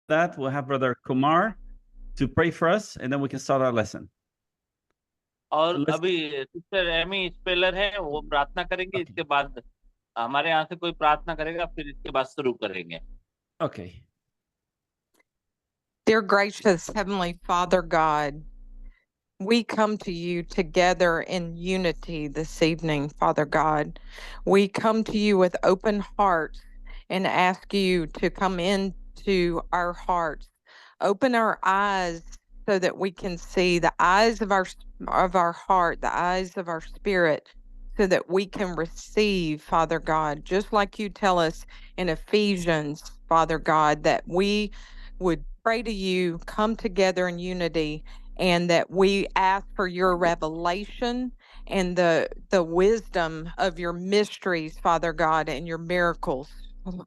that, we'll have Brother Kumar to pray for us, and then we can start our lesson. और Let's- अभी sister Amy speller है, वो प्रार्थना करेंगे। Okay. इसके बाद हमारे यहाँ से कोई प्रार्थना करेगा, फिर इसके बाद शुरू करेंगे। Okay. Dear gracious Heavenly Father God, we come to you together in unity this evening, Father God. We come to you with open hearts and ask you to come into our hearts. Open our eyes so that we can see the eyes of our heart, the eyes of our spirit, so that we can receive, Father God, just like you tell us in Ephesians, Father God, that we would pray to you, come together in unity, and that we ask for your revelation and the wisdom of your mysteries, Father God, and your miracles,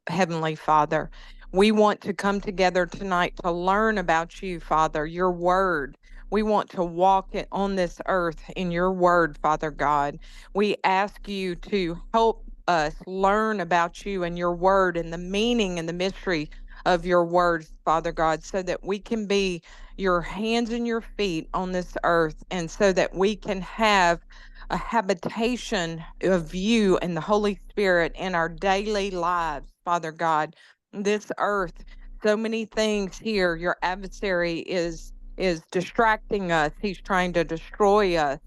Heavenly Father. We want to come together tonight to learn about you, Father, your word. We want to walk on this earth in your word, Father God. We ask you to help us learn about you and your word and the meaning and the mystery of your words, Father God, so that we can be your hands and your feet on this earth, and so that we can have a habitation of you and the Holy Spirit in our daily lives, Father God. This earth, so many things here. Your adversary is distracting us. He's trying to destroy us.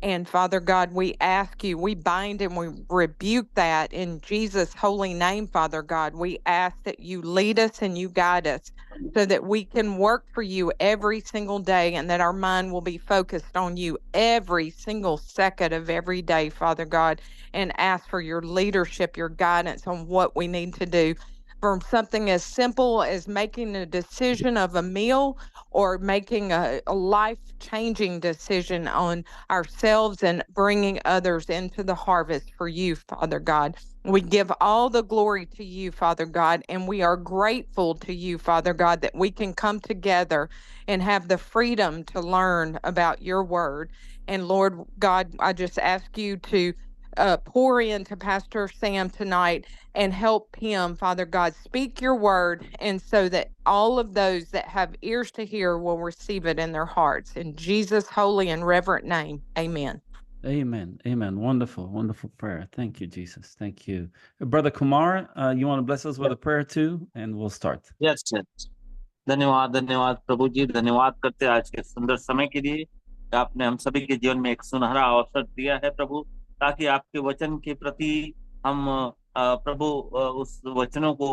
And Father God, we ask you, we bind and we rebuke that in Jesus' holy name, Father God. We ask that you lead us and you guide us so that we can work for you every single day, and that our mind will be focused on you every single second of every day, Father God, and ask for your leadership, your guidance on what we need to do. From something as simple as making a decision of a meal, or making a life-changing decision on ourselves and bringing others into the harvest for you, Father God. We give all the glory to you, Father God, and we are grateful to you, Father God, that we can come together and have the freedom to learn about your word. And Lord God, I just ask you to pour into Pastor Sam tonight and help him, Father God, speak your word, and so that all of those that have ears to hear will receive it in their hearts. In Jesus' holy and reverent name, amen. Amen. Amen. Wonderful, wonderful prayer. Thank you, Jesus. Thank you. Brother Kumar, you want to bless us with a prayer too? And we'll start. Yes yes, धन्यवाद धन्यवाद प्रभु जी, धन्यवाद करते हैं आज के सुंदर समय के लिए। आपने हम सभी के जीवन में एक सुनहरा अवसर दिया है प्रभु, ताकि आपके वचन के प्रति हम प्रभु उस वचनों को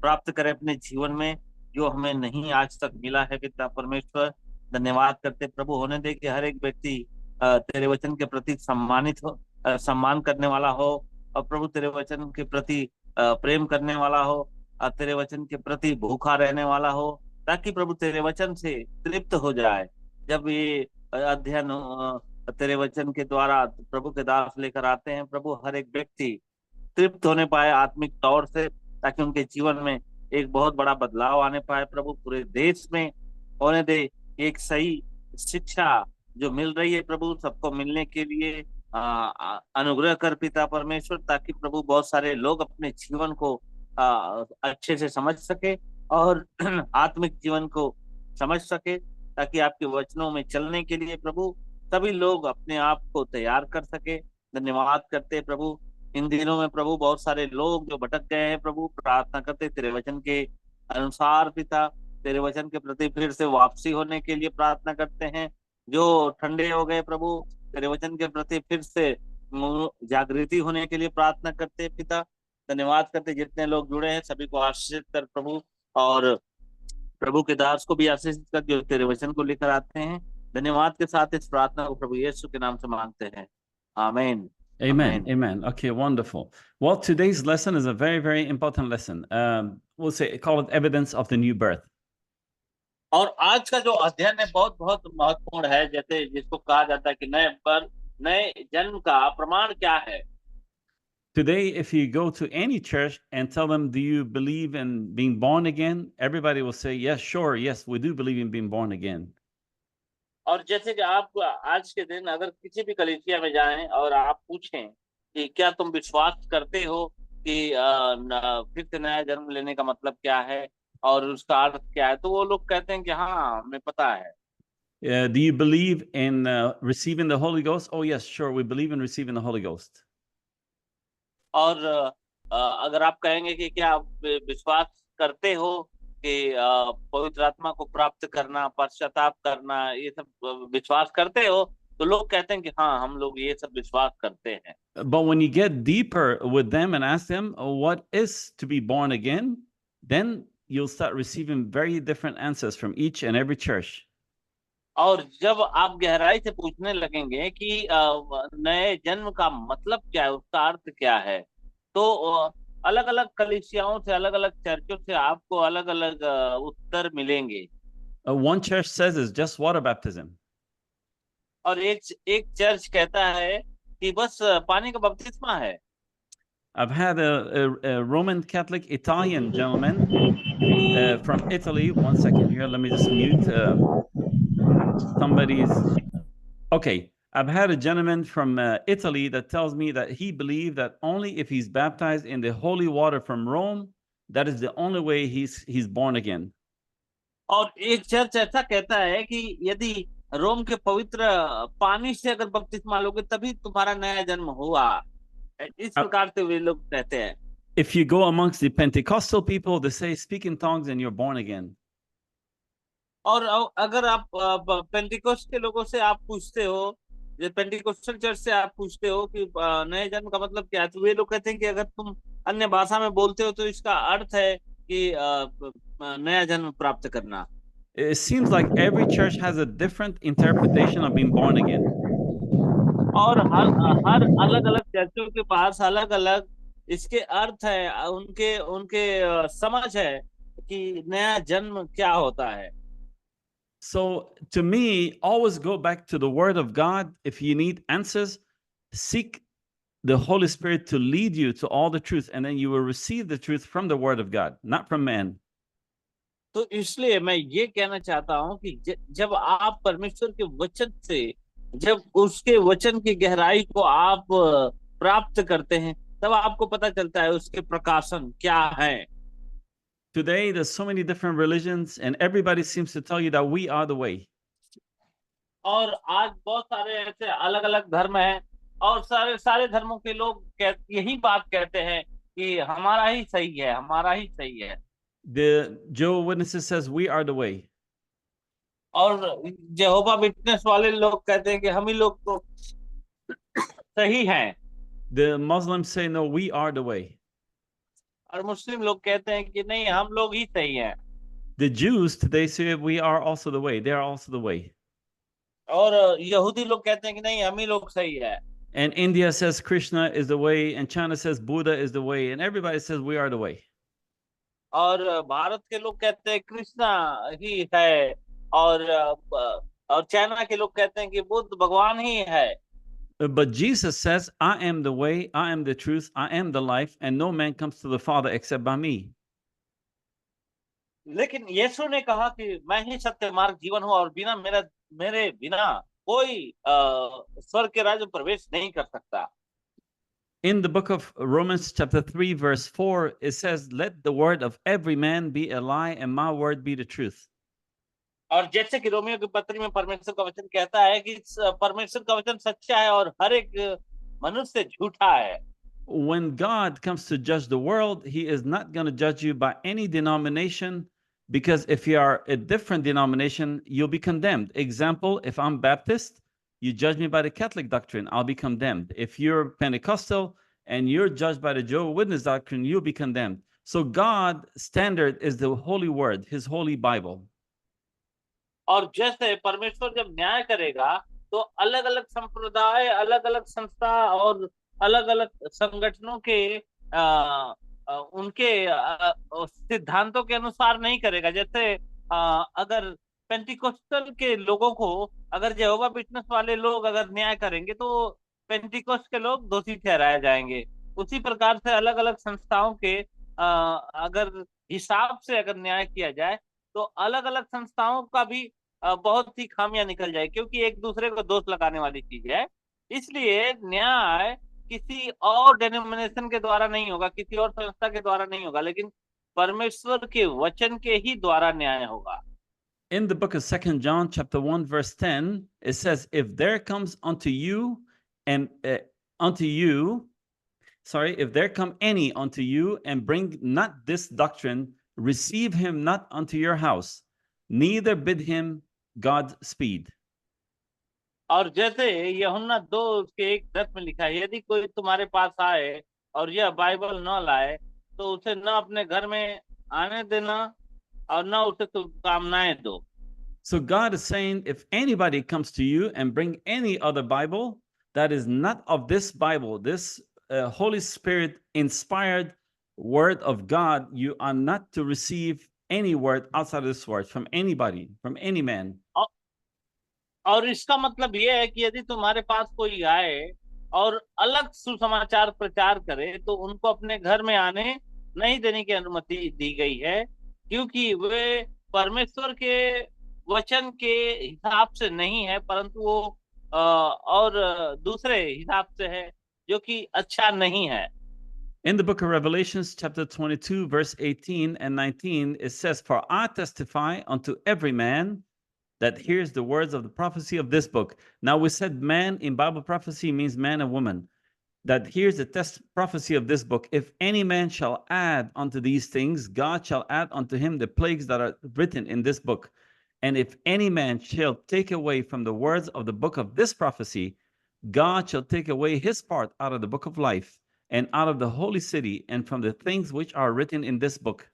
प्राप्त करें अपने जीवन में, जो हमें नहीं आज तक मिला है। पिता परमेश्वर, धन्यवाद करते प्रभु, होने दे कि हर एक व्यक्ति तेरे वचन के प्रति सम्मानित हो, सम्मान करने वाला हो, और प्रभु तेरे वचन के प्रति प्रेम करने वाला हो, तेरे वचन के प्रति भूखा रहने वाला हो, ताकि प्रभु तेरे वचन से तृप्त हो जाए। जब ये अध्ययन तेरे वचन के द्वारा प्रभु के दास लेकर आते हैं प्रभु, हर एक व्यक्ति तृप्त होने पाए आत्मिक तौर से, ताकि उनके जीवन में एक बहुत बड़ा बदलाव आने पाए प्रभु। पूरे देश में होने दे एक सही शिक्षा जो मिल रही है प्रभु, सबको मिलने के लिए अनुग्रह कर पिता परमेश्वर, ताकि प्रभु बहुत सारे लोग अपने जीवन को अच्छे से समझ सके और आत्मिक जीवन को समझ सके, ताकि आपके वचनों में चलने के लिए प्रभु सभी लोग अपने आप को तैयार कर सके। धन्यवाद करते प्रभु, इन दिनों में प्रभु बहुत सारे लोग जो भटक गए हैं प्रभु, प्रार्थना करते तेरे वचन के अनुसार पिता, तेरे वचन के प्रति फिर से वापसी होने के लिए प्रार्थना करते हैं। जो ठंडे हो गए प्रभु, तेरे वचन के प्रति फिर से जागृति होने के लिए प्रार्थना करते पिता। धन्यवाद करते जितने लोग जुड़े हैं सभी को आशीषित कर प्रभु, और प्रभु के दास को भी आशीषित कर जो तेरे वचन को लेकर आते हैं। धन्यवाद के साथ इस प्रार्थना को प्रभु यीशु के नाम से मांगते हैं, आमीन। Amen. Amen. Okay, wonderful. Well, today's lesson is a very, very important lesson. We'll say, call it evidence of the new birth. और आज का जो अध्ययन है बहुत बहुत महत्वपूर्ण है, जैसे जिसको कहा जाता है कि नए जन्म का प्रमाण क्या है। Today, if you go to any church and tell them, do you believe in being born again? Everybody will say, yes, sure. Yes, we do believe in being born again. और जैसे कि आप आज के दिन अगर किसी भी कलीसिया में जाएं और आप पूछें कि क्या तुम विश्वास करते हो कि फिर से नया जन्म लेने का मतलब क्या है, और उसका अर्थ क्या है, तो वो लोग कहते हैं कि हाँ हमें पता है। Do you believe in receiving the Holy Ghost? Oh, yes, sure. We believe in receiving the Holy Ghost. और अगर आप कहेंगे कि क्या आप विश्वास करते हो कि पवित्र आत्मा को प्राप्त करना, पश्चाताप करना, ये सब विश्वास करते हो, तो लोग कहते हैं कि हाँ हम लोग ये सब विश्वास करते हैं। But when you get deeper with them and ask them what is to be born again, then you'll start receiving very different answers from each and every church. और जब आप गहराई से पूछने लगेंगे कि नए जन्म का मतलब क्या है, उसका अर्थ क्या है, तो अलग अलग कलीसियाओं से, अलग अलग चर्चों से आपको अलग अलग उत्तर मिलेंगे। One church says it's just water baptism. और एक एक चर्च कहता है कि बस पानी का बपतिस्मा है। I've had a Roman Catholic Italian gentleman from Italy. One second here. Let me just mute somebody's. Okay. I've had a gentleman from Italy that tells me that he believed that only if he's baptized in the holy water from Rome, that is the only way he's born again. और एक church ऐसा कहता है कि यदि रोम के पवित्र पानी से अगर बपतिस्मा लोगे तभी तुम्हारा नया जन्म हुआ। इस प्रकार से वे लोग कहते हैं। If you go amongst the Pentecostal people, they say speak in tongues and you're born again. और अगर आप पेंटिकोस्ट के लोगों से आप पूछते हो, जो पेंटिकोस्टल चर्च से आप पूछते हो कि नए जन्म का मतलब क्या है, तो वे लोग कहते हैं कि अगर तुम अन्य भाषा में बोलते हो तो इसका अर्थ है कि नया जन्म प्राप्त करना। It seems like every church has a different interpretation of being born again. और हर अलग अलग चर्चों के पास अलग अलग इसके अर्थ है, उनके उनके समझ है कि नया जन्म क्या होता है। So to me, always go back to the Word of God. If you need answers, seek the Holy Spirit to lead you to all the truth, and then you will receive the truth from the Word of God, not from man. तो इसलिए मैं ये कहना चाहता हूं कि जब आप परमेश्वर के वचन से, जब उसके वचन की गहराई को आप प्राप्त करते हैं, तब आपको पता चलता है उसके प्रकाशन क्या है। Today, there's so many different religions, and everybody seems to tell you that we are the way. और आज बहुत सारे ऐसे अलग अलग धर्म हैं, और सारे सारे धर्मों के लोग यही बात कहते हैं कि हमारा ही सही है, हमारा ही सही है। The Jehovah's Witnesses says we are the way. और यहोवा विटनेस वाले लोग कहते हैं कि हम ही लोग तो सही हैं। The Muslims say no, we are the way. और मुस्लिम लोग कहते हैं कि नहीं, हम लोग ही सही हैं। The Jews today say we are also the way. They are also the way. और यहूदी लोग कहते हैं कि नहीं, हम ही लोग सही है। And India says Krishna is the way, and China says Buddha is the way, and everybody says we are the way. और भारत के लोग कहते हैं कृष्णा ही है, और चाइना के लोग कहते हैं कि बुद्ध भगवान ही है। But Jesus says, I am the way, I am the truth, I am the life, and no man comes to the Father except by me. लेकिन यीशु ने कहा कि मैं ही सत्य, मार्ग, जीवन हूं, और मेरे बिना कोई स्वर्ग के राज्य में प्रवेश नहीं कर सकता। In the book of Romans chapter 3 verse 4, it says, let the word of every man be a lie and my word be the truth. और जैसे कि रोमियो की पत्री में परमेश्वर का वचन कहता है कि परमेश्वर का वचन सच्चा है और हर एक मनुष्य झूठा है। When God comes to judge the world, he is not going to judge you by any denomination, because if you are a different denomination, you'll be condemned. Example, if I'm Baptist, you judge me by the Catholic doctrine, I'll be condemned. If you're Pentecostal and you're judged by the Jehovah's Witness doctrine, you'll be condemned. So God's standard is the holy word, his holy Bible. और जैसे परमेश्वर जब न्याय करेगा तो अलग अलग संप्रदाय, अलग अलग संस्था और अलग अलग संगठनों के उनके सिद्धांतों के अनुसार नहीं करेगा। जैसे अगर पेंटिकोस्टल के लोगों को अगर यहोवा विटनेस वाले लोग अगर न्याय करेंगे तो पेंटिकोस्ट के लोग दोषी ठहराए जाएंगे। उसी प्रकार से अलग अलग संस्थाओं के अगर हिसाब से अगर न्याय किया जाए तो अलग अलग संस्थाओं का भी बहुत ही खामियां निकल जाए, क्योंकि एक दूसरे को दोष लगाने वाली चीज है। इसलिए न्याय किसी और डेनोमिनेशन के द्वारा नहीं होगा, किसी और संस्था के द्वारा नहीं होगा, लेकिन परमेश्वर के वचन के ही द्वारा न्याय होगा। In the book of 2 John chapter 1 verse 10, it says, if there comes unto you and if there come any unto you and bring not this doctrine, receive him not unto your house, neither bid him God speed. और जैसे यूहन्ना 2:1 में लिखा है, यदि कोई तुम्हारे पास आए और यह बाइबल न लाए तो उसे न अपने घर में आने देना और न उसे शुभकामनाएं दो। So God is saying, if anybody comes to you and bring any other Bible that is not of this Bible, this Holy Spirit inspired word of God, you are not to receive any word outside of this word from anybody, from any man. और इसका मतलब यह है कि यदि तुम्हारे पास कोई आए और अलग सुसमाचार प्रचार करे तो उनको अपने घर में आने नहीं देने की अनुमति दी गई है, क्योंकि वे परमेश्वर के वचन के हिसाब से नहीं है, परंतु वो और दूसरे हिसाब से है जो कि अच्छा नहीं है। In the book of Revelations, chapter 22, verse 18 and 19, it says, for I testify unto every man that hears the words of the prophecy of this book. Now we said man in Bible prophecy means man and woman. That hears the prophecy of this book. If any man shall add unto these things, God shall add unto him the plagues that are written in this book. And if any man shall take away from the words of the book of this prophecy, God shall take away his part out of the book of life and out of the holy city and from the things which are written in this book.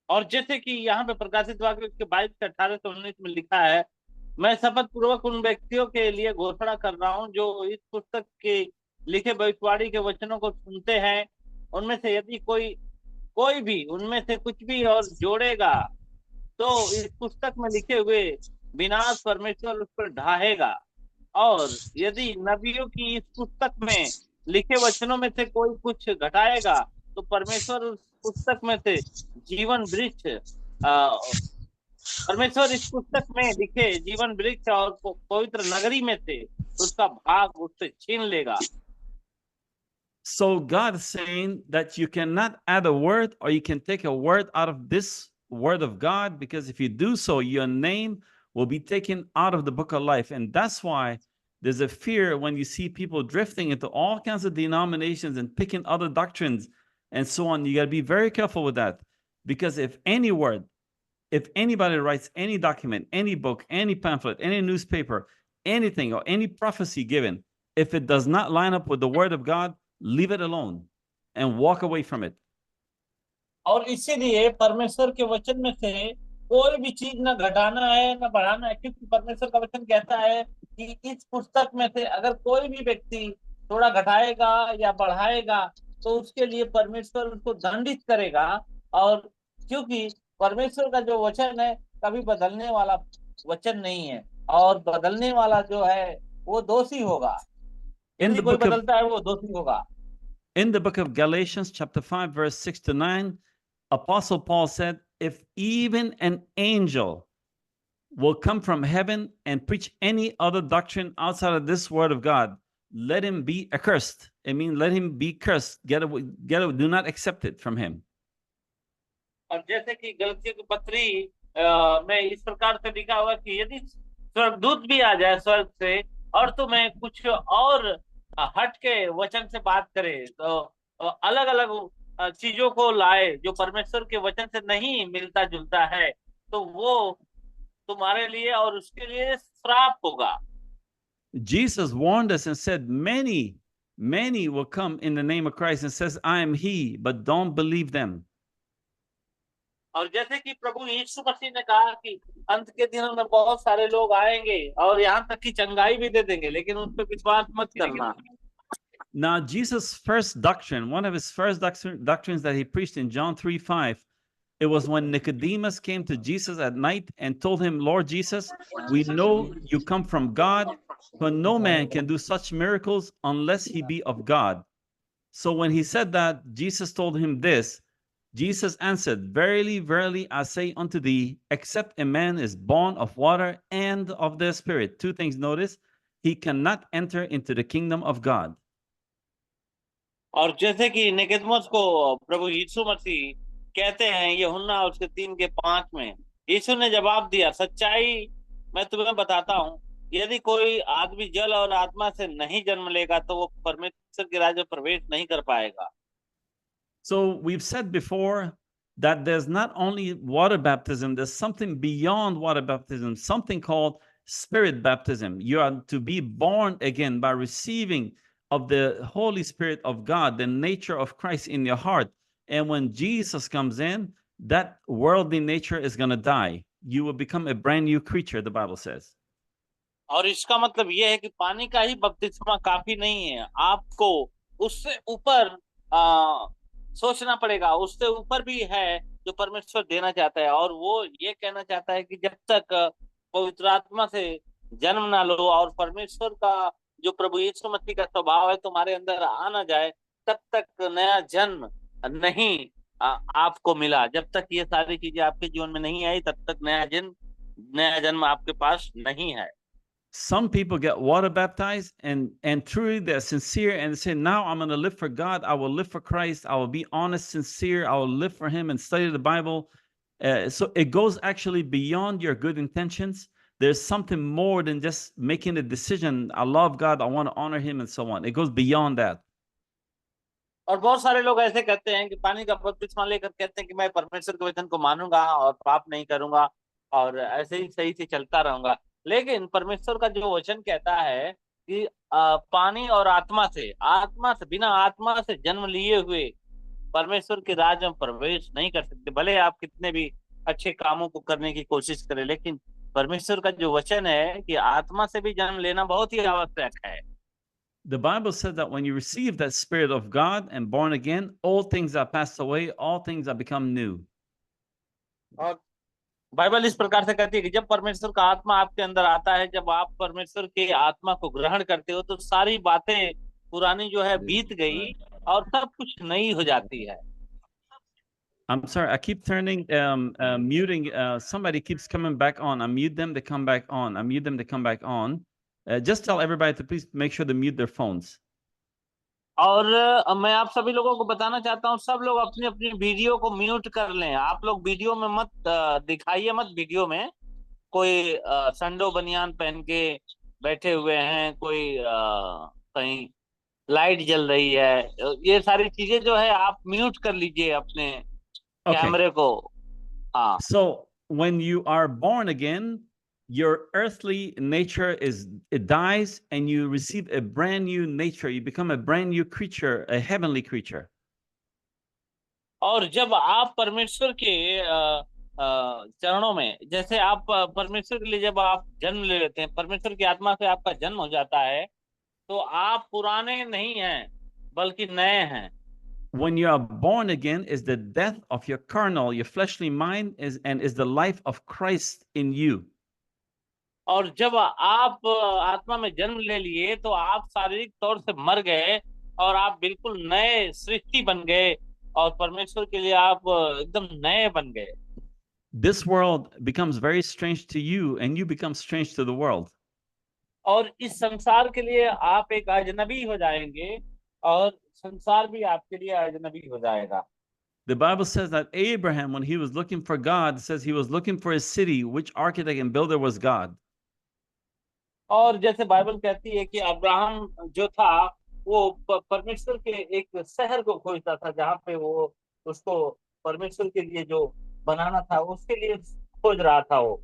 और जैसे कि यहाँ पे प्रकाशित वाक्य के 22 से 18 से 19 में लिखा है, मैं शपथ पूर्वक उन व्यक्तियों के लिए घोषणा कर रहा हूँ जो इस पुस्तक के लिखे भविष्यवाणी के वचनों को सुनते हैं। उनमें से यदि कोई भी उनमें से कुछ भी और जोड़ेगा तो इस पुस्तक में लिखे हुए विनाश परमेश्वर उस पर ढाहेगा। और यदि नबियों की इस पुस्तक में लिखे वचनों में से कोई कुछ घटाएगा तो परमेश्वर उस पुस्तक में से जीवन वृक्ष परमेश्वर इस पुस्तक में लिखे जीवन वृक्ष और पवित्र नगरी में से उसका भाग उससे छीन लेगा। So God is saying that you cannot add a word or you can take a word out of this word of God, because if you do so, your name will be taken out of the book of life. And that's why there's a fear when you see people drifting into all kinds of denominations and picking other doctrines and so on. You got to be very careful with that, because if anybody writes any document, any book, any pamphlet, any newspaper, anything or any prophecy given, if it does not line up with the word of God, leave it alone and walk away from it. और इसीलिए परमेश्वर के वचन में से कोई भी चीज न घटाना है न बढ़ाना है, क्योंकि परमेश्वर का वचन कहता है कि इस पुस्तक में से अगर कोई भी व्यक्ति थोड़ा घटाएगा या बढ़ाएगा तो उसके लिए परमेश्वर उसको दंडित करेगा। और क्योंकि परमेश्वर का जो वचन है कभी बदलने वाला वचन नहीं है, और बदलने वाला जो है वो दोषी होगा। यदि कोई बदलता है वो दोषी होगा। In the book of Galatians chapter 5 verse 6 to 9, Apostle Paul said, if even an angel will come from heaven and preach any other doctrine outside of this word of God, let him be accursed. I mean, let him be cursed. Get away, do not accept it from him. और जैसे कि गलतियों की पत्री में इस प्रकार से लिखा हुआ कि यदि स्वर्गदूत भी आ जाए स्वर्ग से और तुम्हें कुछ और हट के वचन से बात करे, तो अलग अलग चीजों को लाए जो परमेश्वर के वचन से नहीं मिलता जुलता है, तो वो तुम्हारे लिए और उसके लिए श्राप होगा। Jesus warned us and said, many will come in the name of Christ and says, I am he, but don't believe them. और जैसे कि प्रभु यीशु मसीह ने कहा कि अंत के दिनों में बहुत सारे लोग आएंगे और यहाँ तक कि चंगाई भी दे देंगे, लेकिन उन पर विश्वास मत करना। Now, Jesus' first doctrine, one of his first doctrines that he preached in John 3:5, it was when Nicodemus came to Jesus at night and told him, Lord Jesus, we know you come from God, for no man can do such miracles unless he be of God. So when he said that, Jesus told him this. Jesus answered, verily, verily, I say unto thee, except a man is born of water and of the Spirit. Two things, notice, he cannot enter into the kingdom of God. और जैसे कि Nicodemus को प्रभु यीशु मसीह कहते हैं यूहन्ना उसके 3:5 में, यीशु ने जवाब दिया, सच्चाई मैं तुम्हें बताता हूँ, यदि कोई आदमी जल और आत्मा से नहीं जन्म लेगा तो वो परमेश्वर के राज्य में प्रवेश नहीं कर पाएगा। So we've said before that there's not only water baptism, there's something beyond water baptism, something called spirit baptism. You are to be born again by receiving of the Holy Spirit of God, the nature of Christ in your heart. And when Jesus comes in, that worldly nature is going to die. You will become a brand new creature, the Bible says. और इसका मतलब ये है कि पानी का ही बपतिस्मा काफी नहीं है, आपको उससे ऊपर सोचना पड़ेगा, उससे ऊपर भी है जो परमेश्वर देना चाहता है, और वो ये कहना चाहता है कि जब तक पवित्र आत्मा से जन्म ना लो और परमेश्वर का जो प्रभु यीशु मसीह का स्वभाव है तुम्हारे अंदर आ ना जाए, तब तक नया जन्म नहीं आपको मिला। जब तक ये सारी चीजें आपके जीवन में नहीं आई, तब तक नया जन्म आपके पास नहीं है। Some people get water baptized and truly they're sincere and say, now I'm going to live for God. I will live for Christ. I will be honest, sincere. I will live for him and study the Bible. So it goes actually beyond your good intentions. There's something more than just making a decision. I love God. I want to honor him and so on. It goes beyond that. और बहुत सारे लोग ऐसे कहते हैं कि पानी का बपतिस्मा लेकर कहते हैं कि मैं परमेश्वर के वचन को मानूंगा और पाप नहीं करूंगा और ऐसे ही सही से चलता रहूंगा। लेकिन परमेश्वर का जो वचन कहता है कि पानी और आत्मा से बिना आत्मा से जन्म लिए हुए परमेश्वर के राज में प्रवेश नहीं कर सकते। भले आप कितने भी अच्छे कामों को करने की कोशिश करें, लेकिन परमेश्वर का जो वचन है कि आत्मा से भी जन्म लेना बहुत ही आवश्यक है। The Bible said that when you receive that Spirit of God and born again, all things are passed away, all things are become new. और बाइबल इस प्रकार से कहती है कि जब परमेश्वर का आत्मा आपके अंदर आता है, जब आप परमेश्वर के आत्मा को ग्रहण करते हो, तो सारी बातें पुरानी जो है बीत गई और सब कुछ नई हो जाती है। I'm sorry, I keep muting. Somebody keeps coming back on. I mute them, they come back on. I mute them, they come back on. Just tell everybody to please make sure they mute their phones. और मैं आप सभी लोगों को बताना चाहता हूँ, सब लोग अपनी अपनी वीडियो को म्यूट कर लें। आप लोग वीडियो में मत दिखाइए, मत वीडियो में कोई संडो बनियान पहन के बैठे हुए हैं, कोई कहीं लाइट जल रही है, ये सारी चीजें जो है आप म्यूट कर लीजिए अपने कैमरे को। हाँ। So when you are born again, your earthly nature it dies and you receive a brand new nature. You become a brand new creature, a heavenly creature. और जब आप परमेश्वर के चरणों में, जैसे आप परमेश्वर के लिए जब आप जन्म ले लेते हैं, परमेश्वर की आत्मा से आपका जन्म हो जाता है, तो आप पुराने नहीं हैं बल्कि नए हैं। When you are born again is the death of your carnal, your fleshly mind is the life of Christ in you. और जब आप आत्मा में जन्म ले लिए तो आप शारीरिक तौर से मर गए और आप बिल्कुल नए सृष्टि बन गए और परमेश्वर के लिए आप एकदम नए बन गए। This world becomes very strange to you and you become strange to the world. और इस संसार के लिए आप एक अजनबी हो जाएंगे और संसार भी आपके लिए अजनबी हो जाएगा। The Bible says that Abraham, when he was looking for God, says he was looking for a city which architect and builder was God. और जैसे बाइबल कहती है कि अब्राहम जो था वो परमेश्वर के एक शहर को खोजता था, जहाँ पे वो उसको परमेश्वर के लिए जो बनाना था उसके लिए खोज रहा था वो।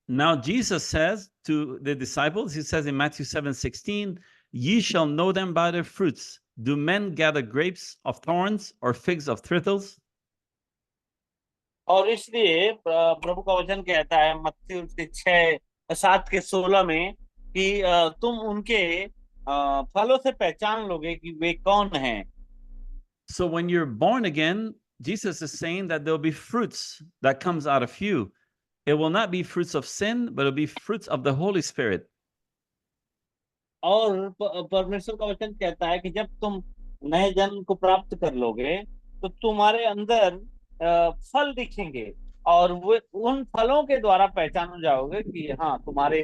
Now Jesus says to the disciples, he says in Matthew 7:16, ye shall know them by their fruits. Do men gather grapes of thorns or figs of thistles? और इसलिए प्रभु का वचन कहता है मत्ती उसके 6:7-16 में कि तुम उनके फलों से पहचान लोगे कि वे कौन हैं। So when you're born again, Jesus is saying that there'll be fruits that comes out of you. It will not be fruits of sin, but it'll be fruits of the Holy Spirit. और परमेश्वर का वचन कहता है कि जब तुम नए जन्म को प्राप्त कर लोगे तो तुम्हारे अंदर फल दिखेंगे और वो उन फलों के द्वारा पहचान जाओगे कि हाँ तुम्हारे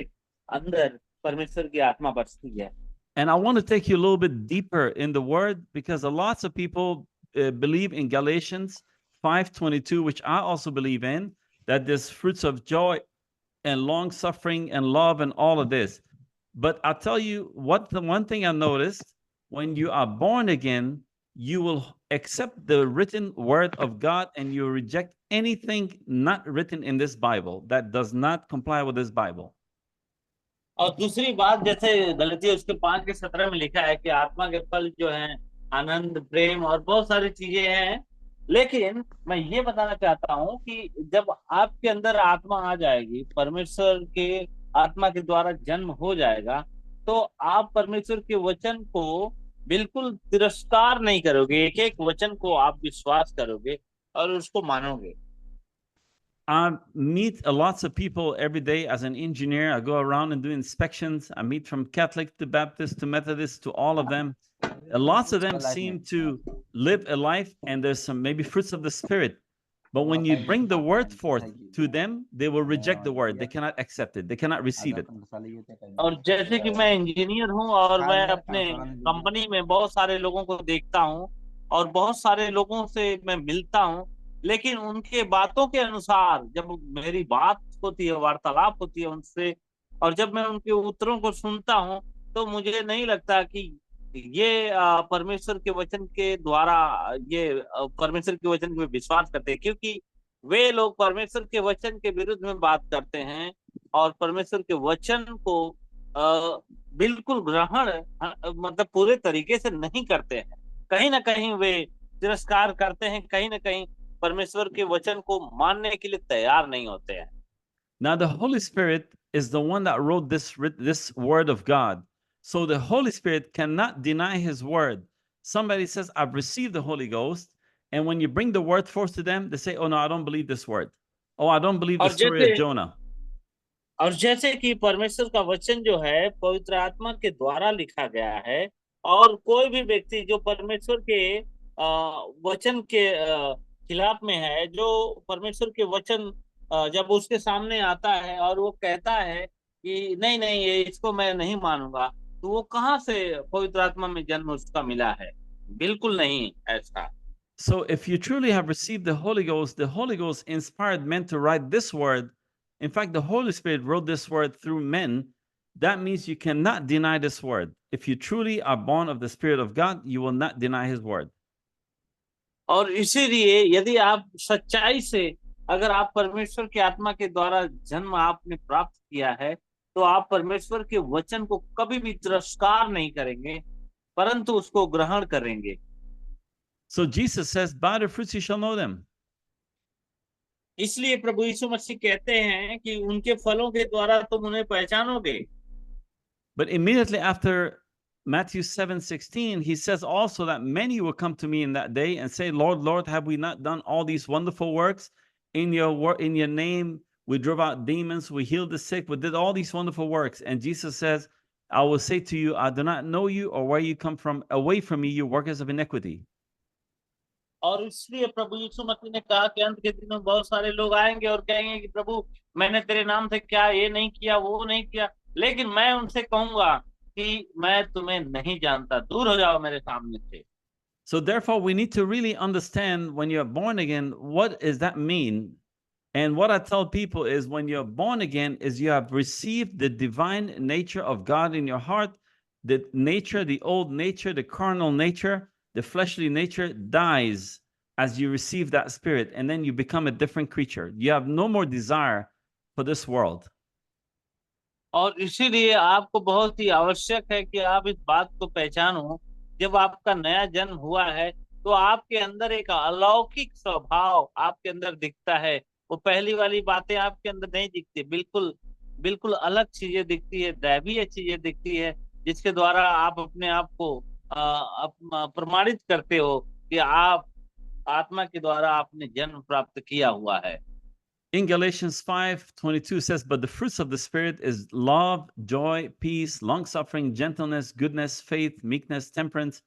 अंदर परमेश्वर की आत्मा बसती है। And I want to take you a little bit deeper in the word, because lots of people believe in Galatians 5:22, which I also believe in, that there's fruits of joy and long suffering and love and all of this. But I'll tell you what, the one thing I noticed, when you are born again, you will accept the written word of God and you reject anything not written in this Bible that does not comply with this Bible. और दूसरी बात, जैसे गलतियों उसके 5:17 में लिखा है कि आत्मा के फल जो हैं आनंद, प्रेम और बहुत सारी चीजें हैं, लेकिन मैं ये बताना चाहता हूं कि जब आपके अंदर आत्मा आ जाएगी, परमेश्वर के आत्मा के द्वारा जन्म हो जाएगा, तो आप परमेश्वर के वचन को बिल्कुल तिरस्कार नहीं करोगे, एक एक वचन को आप विश्वास करोगे और उसको मानोगे। I meet lots of people every day as an engineer. I go around and do inspections. I meet from Catholic to Baptist to Methodist to all of them. Lots of them seem to live a life, and there's some maybe fruits of the Spirit. But when you bring the word forth to them, they will reject the word. They cannot accept it. They cannot receive it. और जैसे कि मैं engineer हूं और मैं अपने company में बहुत सारे लोगों को देखता हूं और बहुत सारे लोगों से मैं मिलता हूं, लेकिन उनके बातों के अनुसार जब मेरी बात होती है, वार्तालाप होती है उनसे, और जब मैं उनके उत्तरों को सुनता हूं, तो मुझे नहीं लगता कि ये परमेश्वर के वचन के द्वारा ये परमेश्वर के वचन पे विश्वास करते हैं, क्योंकि वे लोग परमेश्वर के वचन के विरुद्ध में बात करते हैं और परमेश्वर के वचन को बिल्कुल ग्रहण मतलब पूरे तरीके से नहीं करते हैं। कहीं ना कहीं वे तिरस्कार करते हैं, कहीं ना कहीं परमेश्वर के वचन को मानने के लिए तैयार नहीं होते हैं। Now the Holy Spirit is the one that wrote this word of God. So the Holy Spirit cannot deny his word. Somebody says, I've received the Holy Ghost. And when you bring the word forth to them, they say, oh no, I don't believe this word. Oh, I don't believe the story of Jonah. और जैसे कि परमेश्वर का वचन जो है पवित्र आत्मा के द्वारा लिखा गया है, और कोई भी व्यक्ति जो परमेश्वर के वचन के खिलाफ में है, जो परमेश्वर के वचन जब उसके सामने आता है और वो कहता है कि नहीं नहीं ये इसको मैं नहीं मानूंगा, तो वो कहाँ से पवित्र आत्मा में जन्म उसका मिला है? बिल्कुल नहीं ऐसा। So if you truly have received the Holy Ghost inspired men to write this word. In fact, the Holy Spirit wrote this word through men. That means you cannot deny this word. If you truly are born of the Spirit of God, you will not deny his word. और इसीलिए यदि आप सच्चाई से, अगर आप परमेश्वर की आत्मा के द्वारा जन्म आपने प्राप्त किया है, तो आप परमेश्वर के वचन को कभी भी तिरस्कार नहीं करेंगे, परंतु उसको ग्रहण करेंगे। So Jesus says, by the fruits you shall know them. इसलिए प्रभु यीशु मसीह कहते हैं कि उनके फलों के द्वारा तुम उन्हें पहचानोगे। But immediately after Matthew 7:16, he says also that many will come to me in that day and say, Lord, Lord, have we not done all these wonderful works in your name? We drove out demons, we healed the sick, we did all these wonderful works. And Jesus says, I will say to you, I do not know you or where you come from. Away from me, you workers of iniquity. और इसलिए प्रभु यीशु मसीह ने कहा कि अंत के दिनों में बहुत सारे लोग आएंगे और कहेंगे कि प्रभु मैंने तेरे नाम से क्या ये नहीं किया, वो नहीं किया, लेकिन मैं उनसे कहूंगा कि मैं तुम्हें नहीं जानता, दूर हो जाओ मेरे सामने से। So therefore we need to really understand, when you're born again, what does that mean? And what I tell people is, when you're born again, is you have received the divine nature of God in your heart. The nature, the old nature, the carnal nature, the fleshly nature dies as you receive that spirit, and then you become a different creature. You have no more desire for this world. और इसीलिए आपको बहुत ही आवश्यक है कि आप इस बात को पहचानो, जब आपका नया जन्म हुआ है तो आपके अंदर एक अलौकिक स्वभाव आपके अंदर दिखता है। वो पहली वाली बातें आपके अंदर नहीं दिखती, बिल्कुल बिल्कुल अलग चीजें दिखती है, दैवीय चीजें दिखती है, जिसके द्वारा आप अपने आप को प्रमाणित करते हो कि आप आत्मा के द्वारा आपने जन्म प्राप्त किया हुआ है। In Galatians 5:22 says, but the fruits of the Spirit is love, joy, peace, long-suffering, gentleness, goodness, faith, meekness, temperance.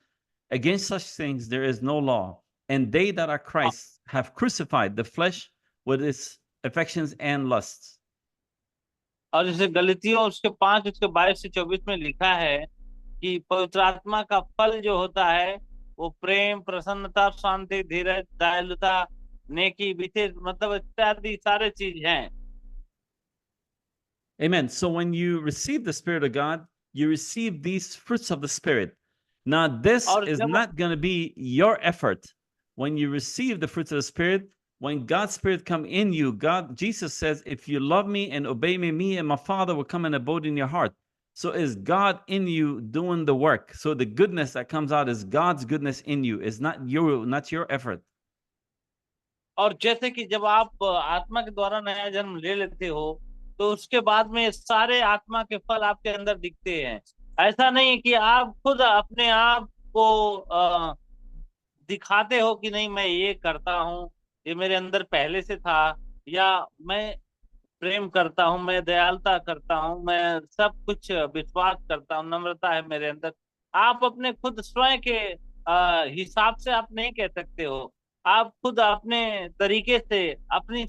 Against such things there is no law. And they that are Christ have crucified the flesh with its affections and lusts. और जैसे गलतियों उसके 5 उसके 22 से 24 में लिखा है कि पवित्र आत्मा का फल जो होता है वो प्रेम, प्रसन्नता, शांति, धीरज, दयालुता, नेकी, विशेष मतलब इत्यादि सारे चीज हैं। Amen. So when you receive the Spirit of God, you receive these fruits of the Spirit. Now, this और is जब not going to be your effort. When you receive the fruits of the Spirit, when God's Spirit come in you, Jesus says, if you love me and obey me, me and my Father will come and abode in your heart. So is God in you doing the work? So the goodness that comes out is God's goodness in you. It's not your effort. और जैसे कि जब आप आत्मा के द्वारा नया जन्म ले लेते हो तो उसके बाद में सारे आत्मा के फल आपके अंदर दिखते हैं। ऐसा नहीं है कि आप खुद अपने आप को दिखाते हो कि नहीं मैं ये करता हूँ, ये मेरे अंदर पहले से था, या मैं प्रेम करता हूँ, मैं दयालुता करता हूँ, मैं सब कुछ विश्वास करता हूँ, नम्रता है मेरे अंदर। आप अपने खुद स्वयं के हिसाब से आप नहीं कह सकते हो। आप खुद अपने तरीके से अपनी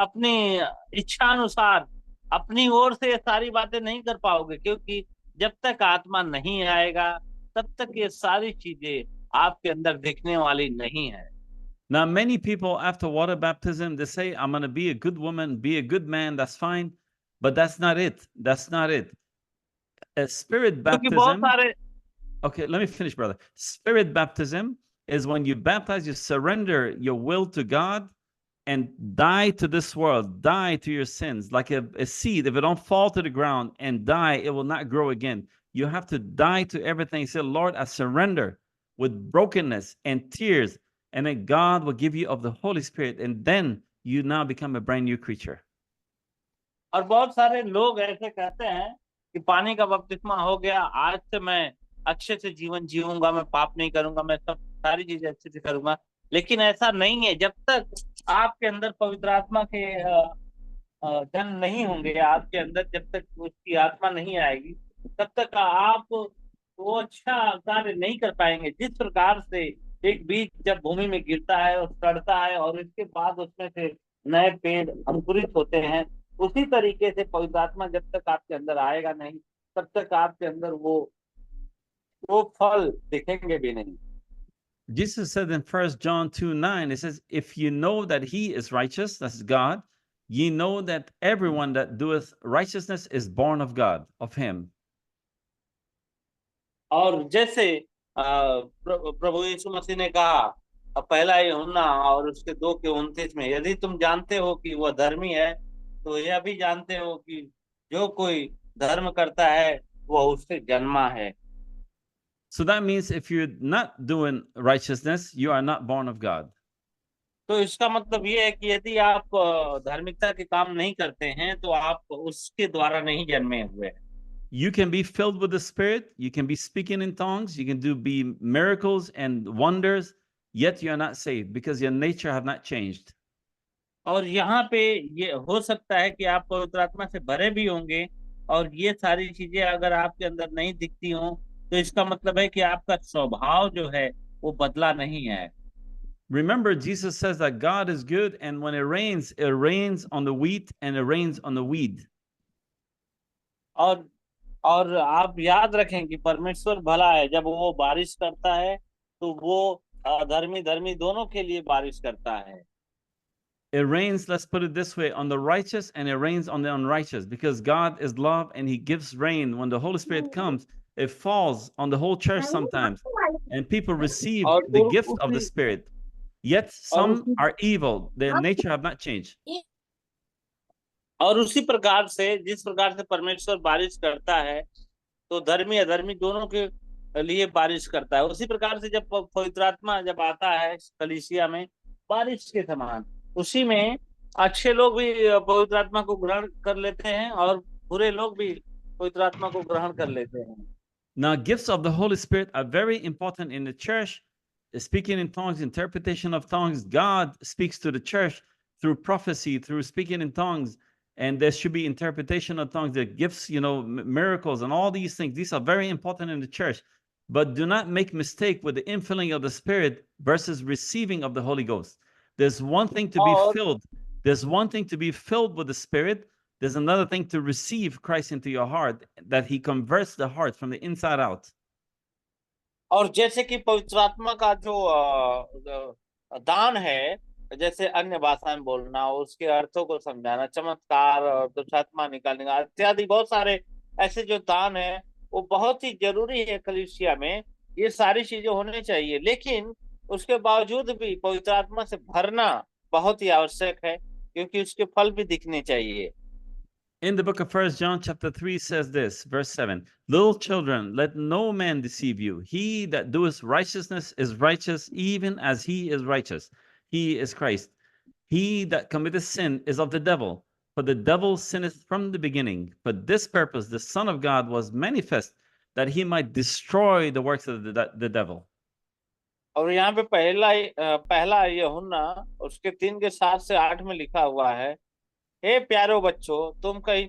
अपनी इच्छा अनुसार अपनी ओर से ये सारी बातें नहीं कर पाओगे, क्योंकि जब तक आत्मा नहीं आएगा तब तक ये सारी चीजें आपके अंदर दिखने वाली नहीं है। Now, many people after water baptism, they say, I'm going to be a good woman, be a good man, that's fine. But that's not it. That's not it. A spirit क्योंकि बहुत baptism. सारे Okay, let me finish, brother. Spirit baptism is when you baptize, you surrender your will to God and die to this world, die to your sins. Like a seed, if it don't fall to the ground and die, it will not grow again. You have to die to everything. Say, Lord, I surrender with brokenness and tears. And then God will give you of the Holy Spirit. And then you now become a brand new creature. और बहुत सारे लोग ऐसे कहते हैं कि पानी का बपतिस्मा हो गया, आज से मैं अच्छे से जीवन जीऊंगा, मैं पाप नहीं करूंगा, मैं सब सारी चीजें अच्छे से करूंगा। लेकिन ऐसा नहीं है। जब तक आपके अंदर पवित्र आत्मा के जन्म नहीं होंगे, आपके अंदर जब तक उसकी आत्मा नहीं आएगी तब तक आप वो अच्छा कार्य नहीं कर पाएंगे। जिस प्रकार से एक बीज जब भूमि में गिरता है और सड़ता है और इसके बाद उसमें से नए पेड़ अंकुरित होते हैं, उसी तरीके से पवित्र आत्मा जब तक आपके अंदर आएगा नहीं तब तक आपके अंदर वो फल दिखेंगे भी नहीं। Jesus said in 1 John 2:9, it says, if you know that he is righteous, that's God, ye know that everyone that doeth righteousness is born of God, of him. और जैसे प्रभु यीशु मसीह ने कहा पहला यूहन्ना और उसके 2:29 में, यदि तुम जानते हो कि वह धर्मी है तो यह भी जानते हो कि जो कोई धर्म करता है वह उससे जन्मा है। So that means if you're not doing righteousness, you are not born of God. तो इसका मतलब ये है कि यदि आप धार्मिकता के काम नहीं करते हैं तो आप उसके द्वारा नहीं जन्मे हुए हैं। You can be filled with the Spirit, you can be speaking in tongues, you can be miracles and wonders, yet you are not saved because your nature have not changed. और यहाँ पे ये हो सकता है कि आप पवित्र आत्मा से भरे भी होंगे और ये सारी चीजें अगर आपके अंदर नहीं दिखती हो तो इसका मतलब है कि आपका स्वभाव जो है वो बदला नहीं है। Remember, Jesus says that God is good, and when it rains on the wheat and it rains on the weed. और आप याद रखें कि परमेश्वर भला है। जब वो बारिश करता है तो वो धर्मी दोनों के लिए बारिश करता है। It rains, let's put it this way, on the righteous and it rains on the unrighteous, because God is love and he gives rain. When the Holy Spirit comes, it falls on the whole church sometimes, and people receive the gift of the Spirit. Yet some are evil, their nature have not changed. और उसी प्रकार से जिस प्रकार से परमेश्वर बारिश करता है तो धर्मी अधर्मी दोनों के लिए बारिश करता है, उसी प्रकार से जब पवित्र आत्मा जब आता है कलीसिया में बारिश के समान, उसी में अच्छे लोग भी पवित्र आत्मा को ग्रहण कर लेते हैं और बुरे लोग भी पवित्र आत्मा को ग्रहण कर लेते हैं। Now, gifts of the Holy Spirit are very important in the church. Speaking in tongues, interpretation of tongues, God speaks to the church through prophecy, through speaking in tongues, and there should be interpretation of tongues, the gifts, miracles, and all these things. These are very important in the church. But do not make mistake with the infilling of the Spirit versus receiving of the Holy Ghost. There's one thing to be filled. There's one thing to be filled with the Spirit. There's another thing to receive Christ into your heart, that he converts the heart from the inside out. और जैसे कि पवित्र आत्मा का जो दान है, जैसे अन्य भाषाएं बोलना, उसके अर्थों को समझाना, चमत्कार और दुष्टात्मा निकालने का इत्यादि बहुत सारे ऐसे जो दान है, वो बहुत ही जरूरी है कलीसिया में। ये सारी चीजें होनी चाहिए, लेकिन उसके बावजूद भी पवित्र आत्मा से भरना बहुत ही आवश्यक है, क्योंकि उसके फल भी दिखने चाहिए। In the book of 1 John chapter 3 says this, verse 7, little children, let no man deceive you. He that doeth righteousness is righteous, even as he is righteous. He is Christ. He that committeth sin is of the devil, for the devil sinneth from the beginning. For this purpose the Son of God was manifest, that he might destroy the works of the devil. और यहाँ पे पहला यूहन्ना उसके 3 के 7 से 8 में लिखा हुआ है, हे प्यारो बच्चों, तुम कहीं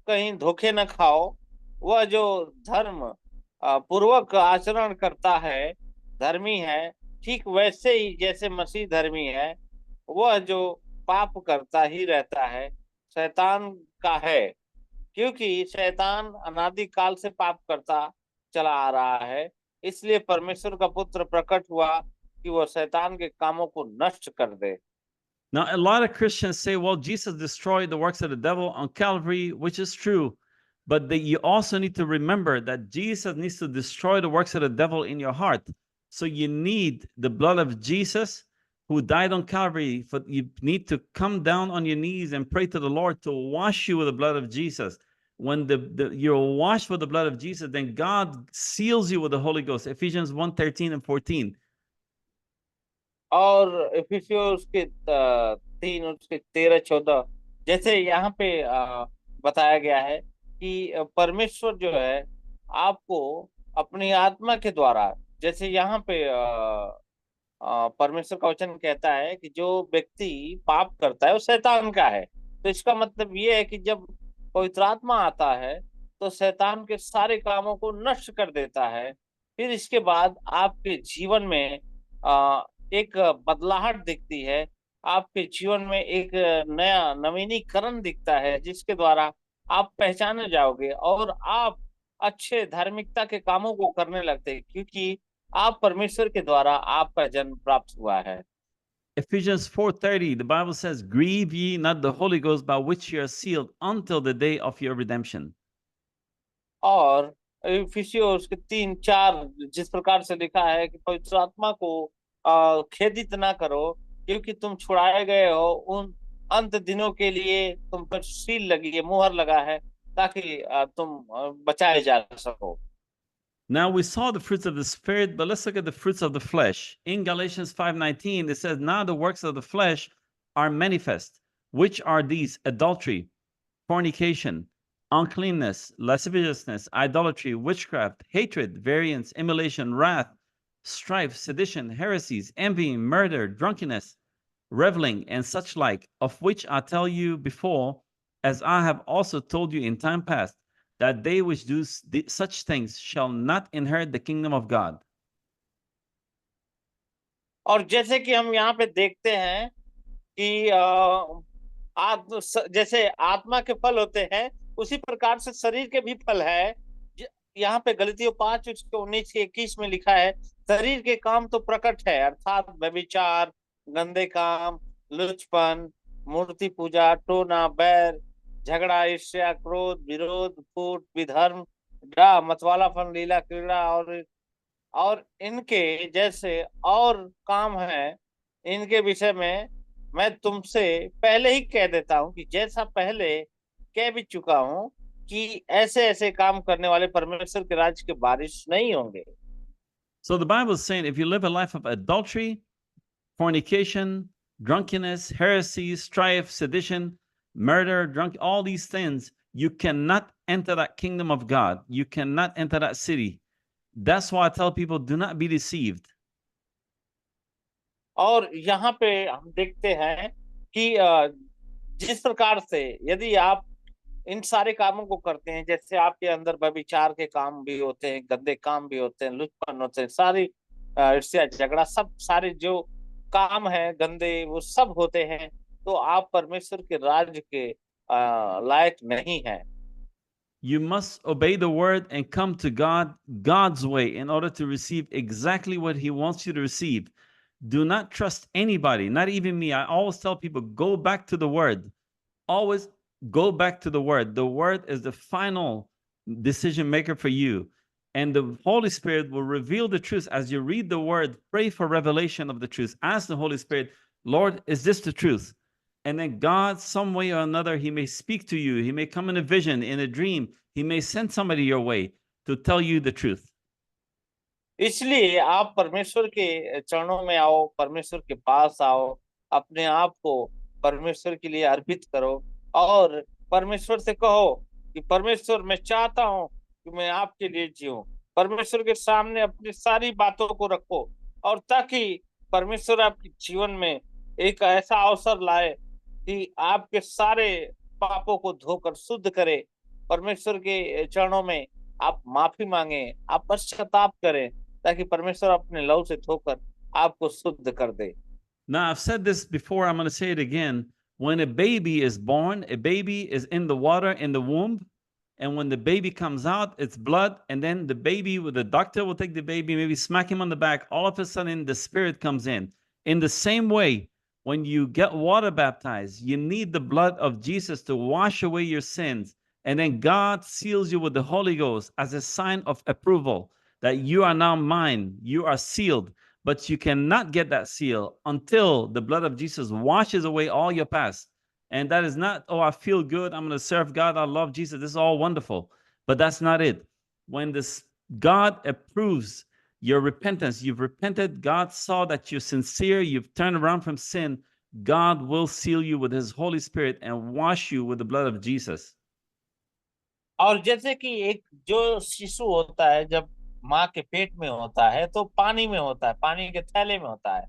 कहीं धोखे न खाओ। वह जो धर्म पूर्वक आचरण करता है धर्मी है, ठीक वैसे ही जैसे मसीह धर्मी है। वह जो पाप करता ही रहता है शैतान का है, क्योंकि शैतान अनादि काल से पाप करता चला आ रहा है। इसलिए परमेश्वर का पुत्र प्रकट हुआ कि वह शैतान के कामों को नष्ट कर दे। Now, a lot of Christians say, well, Jesus destroyed the works of the devil on Calvary, which is true. But you also need to remember that Jesus needs to destroy the works of the devil in your heart. So you need the blood of Jesus who died on Calvary. You need to come down on your knees and pray to the Lord to wash you with the blood of Jesus. When you're washed with the blood of Jesus, then God seals you with the Holy Ghost. Ephesians 1:13 and 14. और इफिसियों उसके 3 उसके 13-14, जैसे यहाँ पे बताया गया है कि परमेश्वर जो है आपको अपनी आत्मा के द्वारा, जैसे यहाँ पे परमेश्वर का वचन कहता है कि जो व्यक्ति पाप करता है वो शैतान का है। तो इसका मतलब ये है कि जब पवित्र आत्मा आता है तो शैतान के सारे कामों को नष्ट कर देता है। फिर इसके बाद आपके जीवन में एक बदलाहट दिखती है, आपके जीवन में एक नया नवीनीकरण दिखता है, जिसके द्वारा आप पहचाने जाओगे और आप अच्छे धार्मिकता के कामों को करने लगते हैं, क्योंकि आप परमेश्वर के द्वारा आपका जन्म प्राप्त हुआ है। Ephesians 4:30, the Bible says, grieve ye not the Holy Ghost by which ye are sealed until the day of your redemption. और इफिसियों उसके 3-4 जिस प्रकार से लिखा है कि पवित्र आत्मा को खेदित ना करो, क्योंकि तुम छुड़ाए गए हो उन अंत दिनों के लिए। तुम पर सील लगी है, मुहर लगा है, ताकि तुम बचाए जा सको। Now we saw the fruits of the Spirit, but let's look at the fruits of the flesh. In Galatians 5:19, it says, now the works of the flesh are manifest, which are these: adultery, fornication, uncleanness, lasciviousness, idolatry, witchcraft, hatred, variance, emulation, wrath, strife, sedition, heresies, envy, murder, drunkenness, reveling, and such like, of which I tell you before, as I have also told you in time past, that they which do such things shall not inherit the kingdom of God. और जैसे कि हम यहाँ पे देखते हैं कि जैसे आत्मा के फल होते हैं, उसी प्रकार से शरीर के भी फल है। यहाँ पे गलतियों 5:19-21 में लिखा है, शरीर के काम तो प्रकट है, अर्थात व्यभिचार, गंदे काम, लुचपन, मूर्ति पूजा, टोना, बैर, झगड़ा, ईर्ष्या, क्रोध, विरोध, फूट, विधर्म, डा, मतवालापन, लीला, क्रीड़ा और इनके जैसे और काम है। इनके विषय में मैं तुमसे पहले ही कह देता हूं कि जैसा पहले कह भी चुका हूं कि ऐसे ऐसे काम करने वाले परमेश्वर के राज्य के वारिस नहीं होंगे। So the Bible is saying, if you live a life of adultery, fornication, drunkenness, heresy, strife, sedition, murder, all these things, you cannot enter that kingdom of God. You cannot enter that city. That's why I tell people, do not be deceived. और यहाँ पे हम देखते हैं कि जिस प्रकार से यदि आप इन सारे कामों को करते हैं, जैसे आपके अंदर व्यभिचार के काम भी होते हैं, गंदे काम भी होते हैं, लुचपन होते हैं, सारी ईर्ष्या, झगड़ा, सब सारे जो काम है गंदे, वो सब होते हैं, तो आप परमेश्वर के राज्य के लायक नहीं है। You must obey the word and come to God God's way in order to receive exactly what he wants you to receive. Do not trust anybody, not even me. I always tell people, go back to the word. Always go back to the word. The word is the final decision maker for you. And the Holy Spirit will reveal the truth as you read the word. Pray for revelation of the truth. Ask the Holy Spirit, Lord, is this the truth? And then God, some way or another, he may speak to you. He may come in a vision, in a dream. He may send somebody your way to tell you the truth. इसलिए आप परमेश्वर के चरणों में आओ, परमेश्वर के पास आओ, अपने आप को परमेश्वर के लिए अर्पित करो और परमेश्वर से कहो कि परमेश्वर, मैं चाहता हूं कि मैं आपके लिए जीऊं। परमेश्वर के सामने अपनी सारी बातों को रखो और ताकि परमेश्वर आपके जीवन में एक ऐसा अवसर लाए कि आपके सारे पापों को धोकर शुद्ध करे। परमेश्वर के चरणों में आप माफी मांगे, आप पश्चाताप करें ताकि परमेश्वर अपने लहू से धोकर आपको शुद्ध कर दे। Now, I've said this before, I'm going to say it again. When a baby is born, a baby is in the water in the womb. And when the baby comes out, it's blood. And then the baby, the doctor will take the baby, maybe smack him on the back. All of a sudden, the spirit comes in. In the same way, when you get water baptized, you need the blood of Jesus to wash away your sins. And then God seals you with the Holy Ghost as a sign of approval that you are now mine, you are sealed. But you cannot get that seal until the blood of Jesus washes away all your past. And that is not, oh, I feel good, I'm going to serve God, I love Jesus, this is all wonderful. But that's not it. When this God approves your repentance, you've repented, God saw that you're sincere, you've turned around from sin, God will seal you with his Holy Spirit and wash you with the blood of Jesus. और जैसे कि एक जो शिशु होता है जब माँ के पेट में होता है तो पानी में होता है, पानी के थैले में होता है,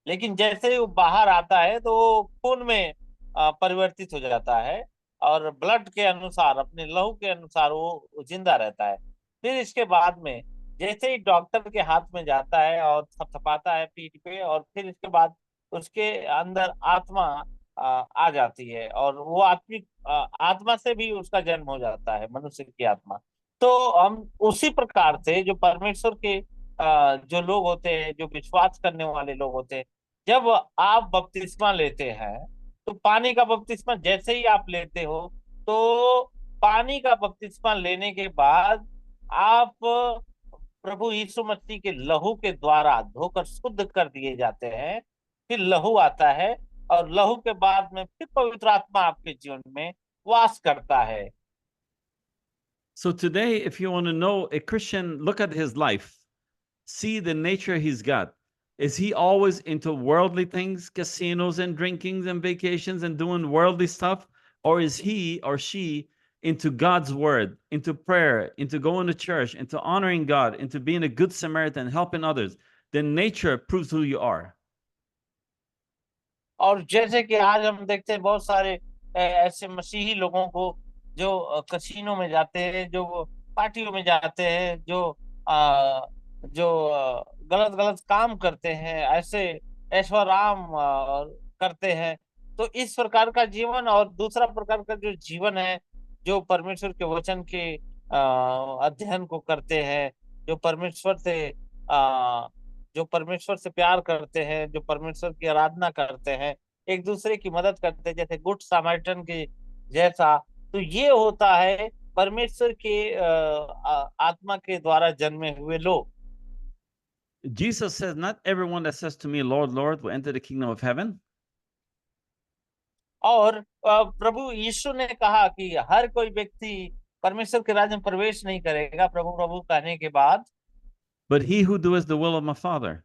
लेकिन जैसे ही वो बाहर आता है तो वो खून में परिवर्तित हो जाता है और ब्लड के अनुसार, अपने लहू के अनुसार वो जिंदा रहता है। फिर इसके बाद में जैसे ही डॉक्टर के हाथ में जाता है और थपथपाता है पीठ पे और फिर इसके बाद उसके अंदर आत्मा आ जाती है और वो आत्मिक आत्मा से भी उसका जन्म हो जाता है, मनुष्य की आत्मा। तो हम उसी प्रकार से जो परमेश्वर के जो लोग होते हैं, जो विश्वास करने वाले लोग होते हैं, जब आप बपतिस्मा लेते हैं तो पानी का बपतिस्मा जैसे ही आप लेते हो तो पानी का बपतिस्मा लेने के बाद आप प्रभु यीशु मसीह के लहू के द्वारा धोकर शुद्ध कर दिए जाते हैं। फिर लहू आता है और लहू के बाद में फिर पवित्र आत्मा आपके जीवन में वास करता है। So today, if you want to know a Christian, look at his life. See the nature he's got. Is he always into worldly things, casinos and drinkings and vacations and doing worldly stuff? Or is he or she into God's word, into prayer, into going to church, into honoring God, into being a good Samaritan, helping others? Then nature proves who you are. और जैसे कि आज हम देखते हैं बहुत सारे ऐसे मसीही लोगों को जो कसीनो में जाते हैं, जो पार्टियों में जाते हैं, जो गलत गलत काम करते हैं, ऐसे ऐश्वर्याम करते हैं। तो इस प्रकार का जीवन और दूसरा प्रकार का जो जीवन है, जो परमेश्वर के वचन के अध्ययन को करते हैं, जो परमेश्वर से प्यार करते हैं, जो परमेश्वर की आराधना करते हैं, एक दूसरे की मदद करते हैं, जैसे गुड सामरिटन के जैसा। तो ये होता है परमेश्वर के आत्मा के द्वारा जन्मे हुए लोग। Jesus says, not everyone that says to me, Lord, Lord, will enter the kingdom of heaven. और प्रभु यीशु ने कहा कि हर कोई व्यक्ति परमेश्वर के राज्य में प्रवेश नहीं करेगा प्रभु प्रभु कहने के बाद, but he who does the will of my Father.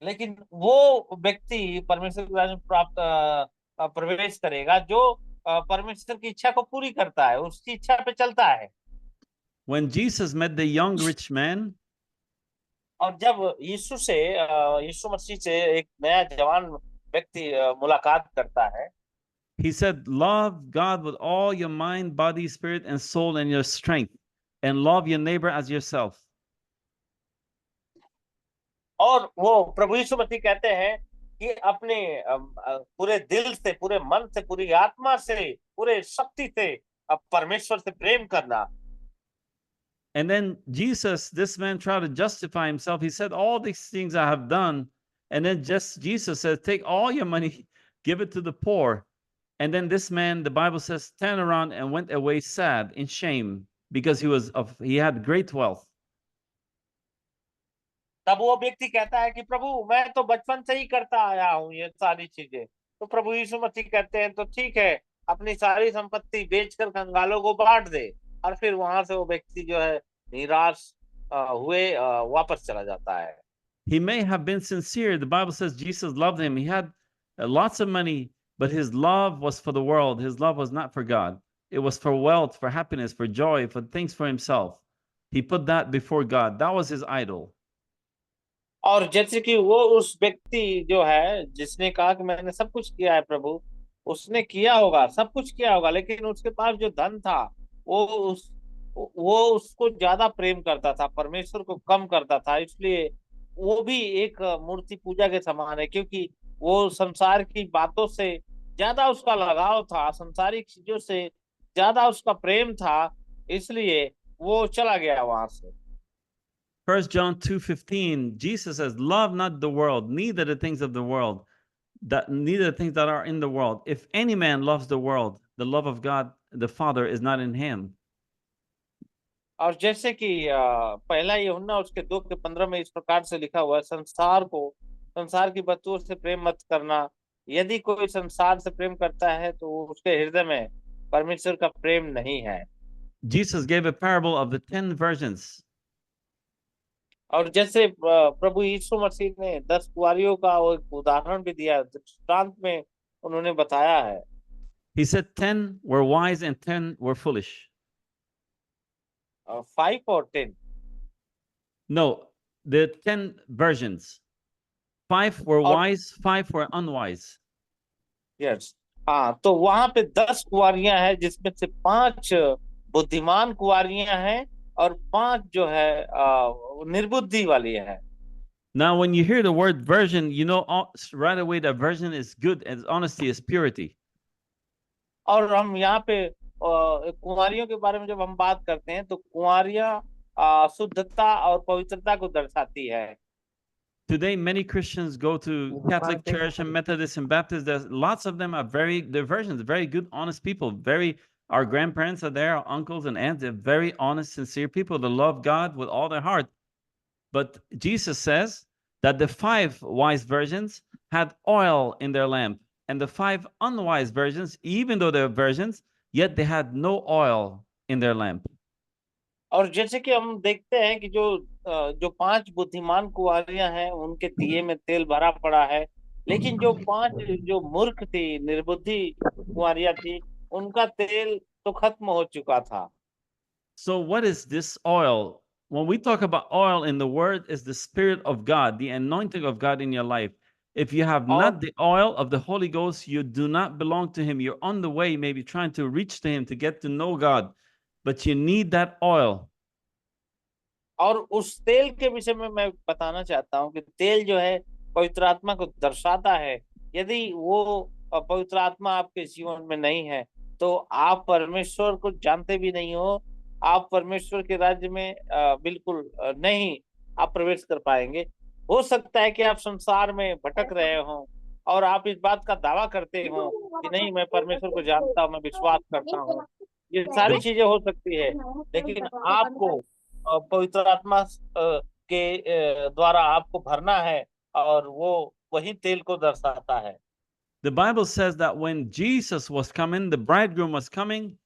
लेकिन वो व्यक्ति परमेश्वर के राज्य में प्राप्त प्रवेश करेगा जो परमेश्वर की इच्छा को पूरी करता है, उसकी इच्छा पे चलता है। When Jesus met the young rich man, और जब यीशु मसीह से एक नया जवान व्यक्ति मुलाकात करता है, he said, love God with all your mind, body, spirit, and soul, and your strength, and love your neighbor as yourself. और वो प्रभु यीशु मसीह कहते हैं कि अपने पूरे दिल से, पूरे मन से, पूरी आत्मा से, पूरे शक्ति से अब परमेश्वर से प्रेम करना। And then Jesus, this man tried to justify himself. He said, all these things I have done. And then just Jesus says, take all your money, give it to the poor. And then this man, the Bible says, turned around and went away sad in shame because he had great wealth. तब वो व्यक्ति कहता है कि प्रभु मैं तो बचपन से ही करता आया हूँ ये सारी चीजें। तो प्रभु यीशु मसीह कहते हैं तो ठीक है, अपनी सारी संपत्ति बेचकर कंगालों को बांट दे। और फिर वहां से वो व्यक्ति जो है निराश हुए वापस चला जाता है। He may have been sincere. The Bible says Jesus loved him. He had lots of money, but his love was for the world. His love was not for God. It was for wealth, for happiness, for joy, for things for himself. He put that before God. That was his idol. और जैसे कि वो उस व्यक्ति जो है जिसने कहा कि मैंने सब कुछ किया है प्रभु, उसने किया होगा, सब कुछ किया होगा, लेकिन उसके पास जो धन था वो उसको ज्यादा प्रेम करता था, परमेश्वर को कम करता था। इसलिए वो भी एक मूर्ति पूजा के समान है, क्योंकि वो संसार की बातों से ज्यादा उसका लगाव था, संसारिक चीजों से ज्यादा उसका प्रेम था, इसलिए वो चला गया वहां से। 1 John 2:15, Jesus says, love not the world, neither the things of the world, neither the things that are in the world. If any man loves the world, the love of God the Father is not in him. और जैसे कि पहला यूहन्ना उसके 2:15 में इस प्रकार से लिखा हुआ है, संसार की वस्तुओं से प्रेम मत करना। यदि कोई संसार से प्रेम करता है तो उसके हृदय में परमेश्वर का प्रेम नहीं है। Jesus gave a parable of the 10 virgins. और जैसे प्रभु यीशु मसीह ने 10 कुंवारियों का एक उदाहरण भी दिया, दृष्टांत में उन्होंने बताया है। He said 10 were wise and 10 were foolish. 5 or 10? No, the 10 virgins. 5 were wise, 5 were unwise. Yes. हाँ, तो वहां पे 10 कुंवारियां हैं, जिसमें से 5 बुद्धिमान कुंवारियां हैं और 5 जो है निर्बुद्धि वाली है। Now, when you hear the word virgin, you know right away that virgin is good, and honesty is purity. और हम यहाँ पे कुंवारियों के बारे में जब हम बात करते हैं तो कुंवारियां शुद्धता और पवित्रता को दर्शाती है। Today, many Christians go to Catholic Church and Methodist and Baptist. There's lots of them are they're virgins, very good, honest people. Our grandparents are there, our uncles and aunts. They're very honest, sincere people that love God with all their heart. But Jesus says that the 5 wise virgins had oil in their lamp, and the 5 unwise virgins, even though they're virgins, yet they had no oil in their lamp. और जैसे कि हम देखते हैं कि जो 5 बुद्धिमान कुंवारियां हैं उनके दिए में तेल भरा पड़ा है, लेकिन जो 5 जो मूर्ख थी, निर्बुद्धि कुंवारियां थी, उनका तेल तो खत्म हो चुका था। So what is this oil? When we talk about oil in the word, is the Spirit of God, the anointing of God in your life. If you have not the oil of the Holy Ghost, you do not belong to him. You're on the way, maybe trying to reach to him to get to know God, but you need that oil. और उस तेल के विषय में मैं बताना चाहता हूँ कि तेल जो है पवित्र आत्मा को दर्शाता है। यदि वो पवित्र आत्मा आपके जीवन में नहीं है तो आप परमेश्वर को जानते भी नहीं हो, आप परमेश्वर के राज्य में बिल्कुल नहीं आप प्रवेश कर पाएंगे। हो सकता है कि आप संसार में भटक रहे हो और आप इस बात का दावा करते हो कि नहीं, मैं परमेश्वर को जानता हूँ, मैं विश्वास करता हूँ, ये सारी चीजें हो सकती है, लेकिन आपको पवित्र आत्मा के द्वारा आपको भरना है और वो वही तेल को दर्शाता है। The Bible says that when Jesus was coming, the bridegroom was coming,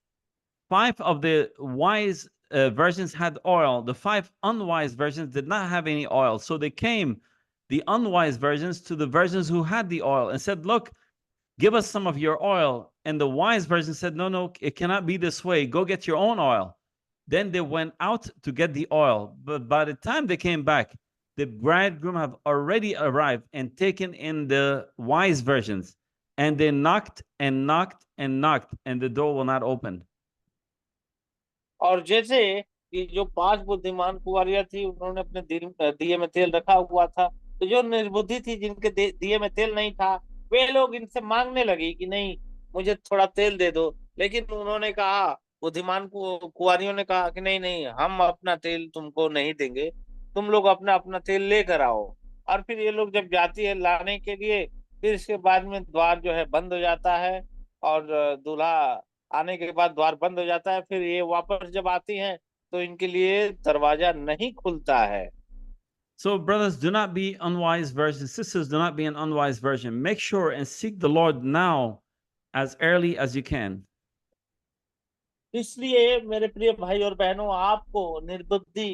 5 of the wise virgins had oil. The 5 unwise virgins did not have any oil. So they came, the unwise virgins, to the virgins who had the oil and said, look, give us some of your oil. And the wise virgins said, no, it cannot be this way. Go get your own oil. Then they went out to get the oil. But by the time they came back, the bridegroom have already arrived and taken in the wise virgins. And they knocked and knocked and knocked, and the door will not open. और जैसे कि जो 5 बुद्धिमान कुंवारियां थी, उन्होंने अपने दिए में तेल रखा हुआ था, तो जो निर्बुद्धि थी, जिनके दिए में तेल नहीं था, वे लोग इनसे मांगने लगी कि नहीं, मुझे थोड़ा तेल दे दो। लेकिन उन्होंने कहा बुद्धिमान कुंवारियों ने कहा कि नहीं नहीं, हम अपना तेल तुमको नहीं देंगे, तुम लोग अपना अपना तेल लेकर आओ। और फिर ये लोग जब जाती है लाने के लिए, फिर इसके बाद में द्वार जो है बंद हो जाता है, और दूल्हा आने के बाद द्वार बंद हो जाता है। फिर ये वापस जब आती हैं तो इनके लिए दरवाजा नहीं खुलता है। So, brothers, do not be unwise virgins. Sisters, do not be an unwise virgin. Make sure and seek the Lord now as early as you can. इसलिए मेरे प्रिय भाई और बहनों, आपको निर्बुद्धि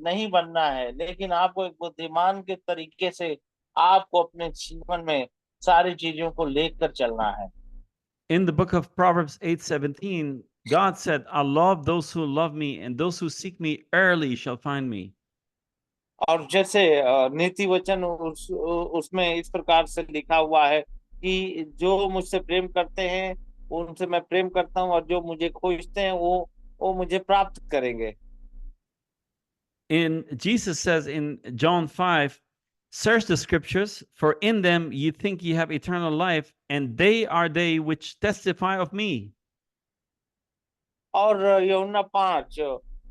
नहीं बनना है, लेकिन आपको एक बुद्धिमान के तरीके से आपको अपने जीवन में सारी चीजों को लेकर चलना है। In the book of Proverbs 8:17, God said, I love those who love me, and those who seek me early shall find me. और जैसे नीति वचन उसमें इस प्रकार से लिखा हुआ है कि जो मुझसे प्रेम करते हैं उनसे मैं प्रेम करता हूँ, और जो मुझे खोजते हैं वो मुझे प्राप्त करेंगे। In Jesus says in John 5, search the scriptures, for in them ye think ye have eternal life, and they are they which testify of me. और यूहन्ना 5,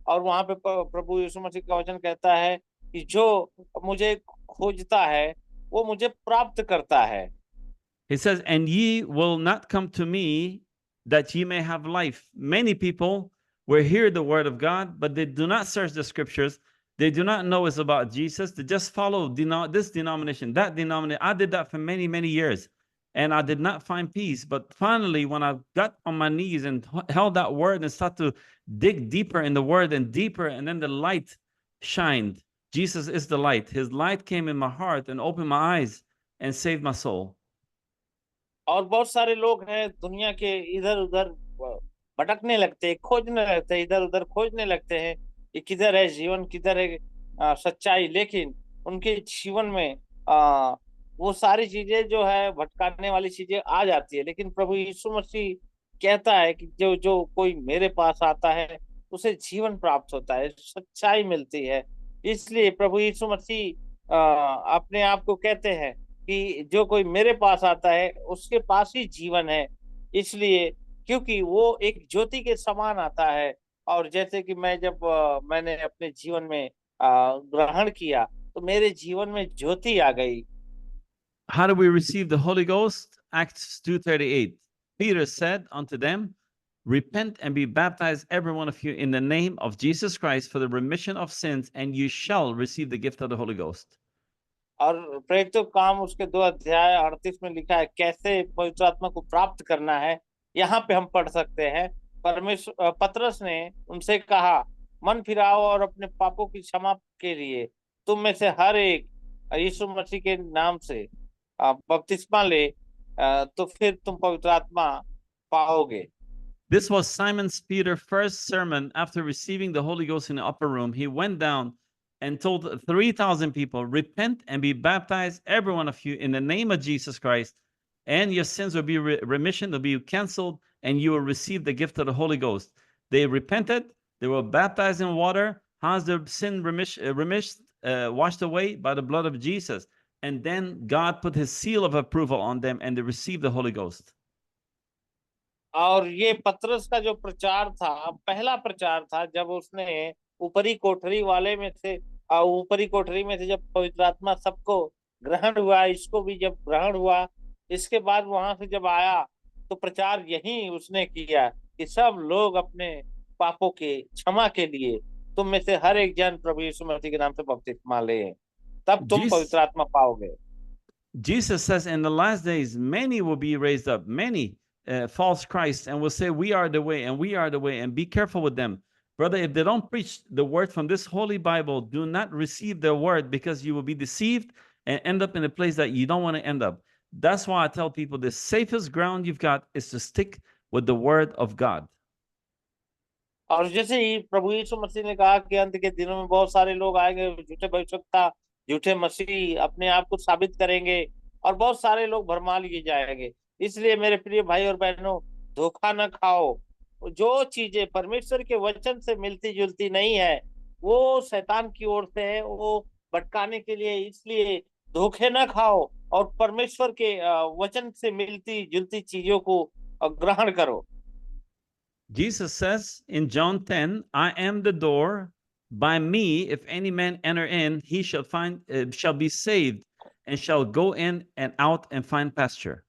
और वहां पे प्रभु यीशु मसीह का वचन कहता है कि जो मुझे खोजता है वो मुझे प्राप्त करता है। He says, and ye will not come to me that ye may have life. Many people will hear the word of God, but they do not search the scriptures. They do not know it's about Jesus. They just follow this denomination, that denomination. I did that for many, many years, and I did not find peace. But finally, when I got on my knees and held that word and started to dig deeper in the word and deeper, and then the light shined. Jesus is the light. His light came in my heart and opened my eyes and saved my soul. और बहुत सारे लोग हैं दुनिया के इधर उधर भटकने लगते हैं, खोजने लगते हैं, इधर उधर खोजने लगते हैं कि किधर है जीवन, किधर है सच्चाई। लेकिन उनके जीवन में वो सारी चीजें जो है भटकाने वाली चीजें आ जाती है। लेकिन प्रभु यीशु मसीह कहता है कि जो जो कोई मेरे पास आता है उसे जीवन प्राप्त होता है, सच्चाई मिलती है। इसलिए प्रभु यीशु मसीह अपने आप को कहते हैं कि जो कोई मेरे पास आता है उसके पास ही जीवन है। इसलिए क्योंकि वो एक ज्योति के समान आता है। और जैसे कि मैंने अपने जीवन में ग्रहण किया तो मेरे जीवन में ज्योति आ गई। How do we receive the Holy Ghost? Acts 2:38. Peter said unto them, repent and be baptized every one of you in the name of Jesus Christ for the remission of sins, and you shall receive the gift of the Holy Ghost. और प्रेरितों काम उसके 2 अध्याय 38 में लिखा है कैसे पवित्र आत्मा को प्राप्त करना है। यहाँ पे हम पढ़ सकते हैं, परमेश्वर पतरस ने उनसे कहा, मन फिराओ और अपने पापों की क्षमा के लिए तुम में से हर एक यीशु मसीह के नाम से बपतिस्मा ले, तो फिर तुम पवित्र आत्मा पाओगे। This was Simon Peter's first sermon after receiving the Holy Ghost in the upper room. He went down and told 3,000 people, repent and be baptized, every one of you, in the name of Jesus Christ, and your sins will be remission, will be canceled, and you will receive the gift of the Holy Ghost. They repented, they were baptized in water. How's their sin washed away? By the blood of Jesus. And then God put his seal of approval on them, and they received the Holy Ghost. और ये पतरस का जो प्रचार था, पहला प्रचार था, जब उसने ऊपरी कोठरी में से जब पवित्र आत्मा सबको ग्रहण हुआ, इसको भी जब ग्रहण हुआ, इसके बाद वहां से जब आया तो प्रचार यही उसने किया कि सब लोग अपने पापों के क्षमा के लिए तुम में से हर एक जन प्रभु यीशु मसीह के नाम से बपतिस्मा ले, तब तुम पवित्र आत्मा पाओगे। Jesus says in the last days many will be raised up, many false Christs, and will say we are the way and we are the way, and be careful with them. Brother, if they don't preach the word from this holy Bible, do not receive their word, because you will be deceived and end up in a place that you don't want to end up. That's why I tell people the safest ground you've got is to stick with the word of God. और जैसे ही प्रभु यीशु मसीह ने कहा कि अंत के दिनों में बहुत सारे लोग आएंगे, झूठे भविष्यवक्ता, झूठे मसीह अपने आप को साबित करेंगे, और बहुत सारे लोग भरमा लिए जाएंगे। इसलिए मेरे प्रिय भाई और बहनों, धोखा न खाओ। जो चीजें परमेश्वर के वचन से मिलती जुलती नहीं है वो शैतान की ओर से है, वो भटकाने के लिए। इसलिए धोखे न खाओ और परमेश्वर के वचन से मिलती जुलती चीजों को ग्रहण करो। Jesus says in John 10, I am the door. By me, if any man enter in, he shall be saved and shall go in and out and find pasture.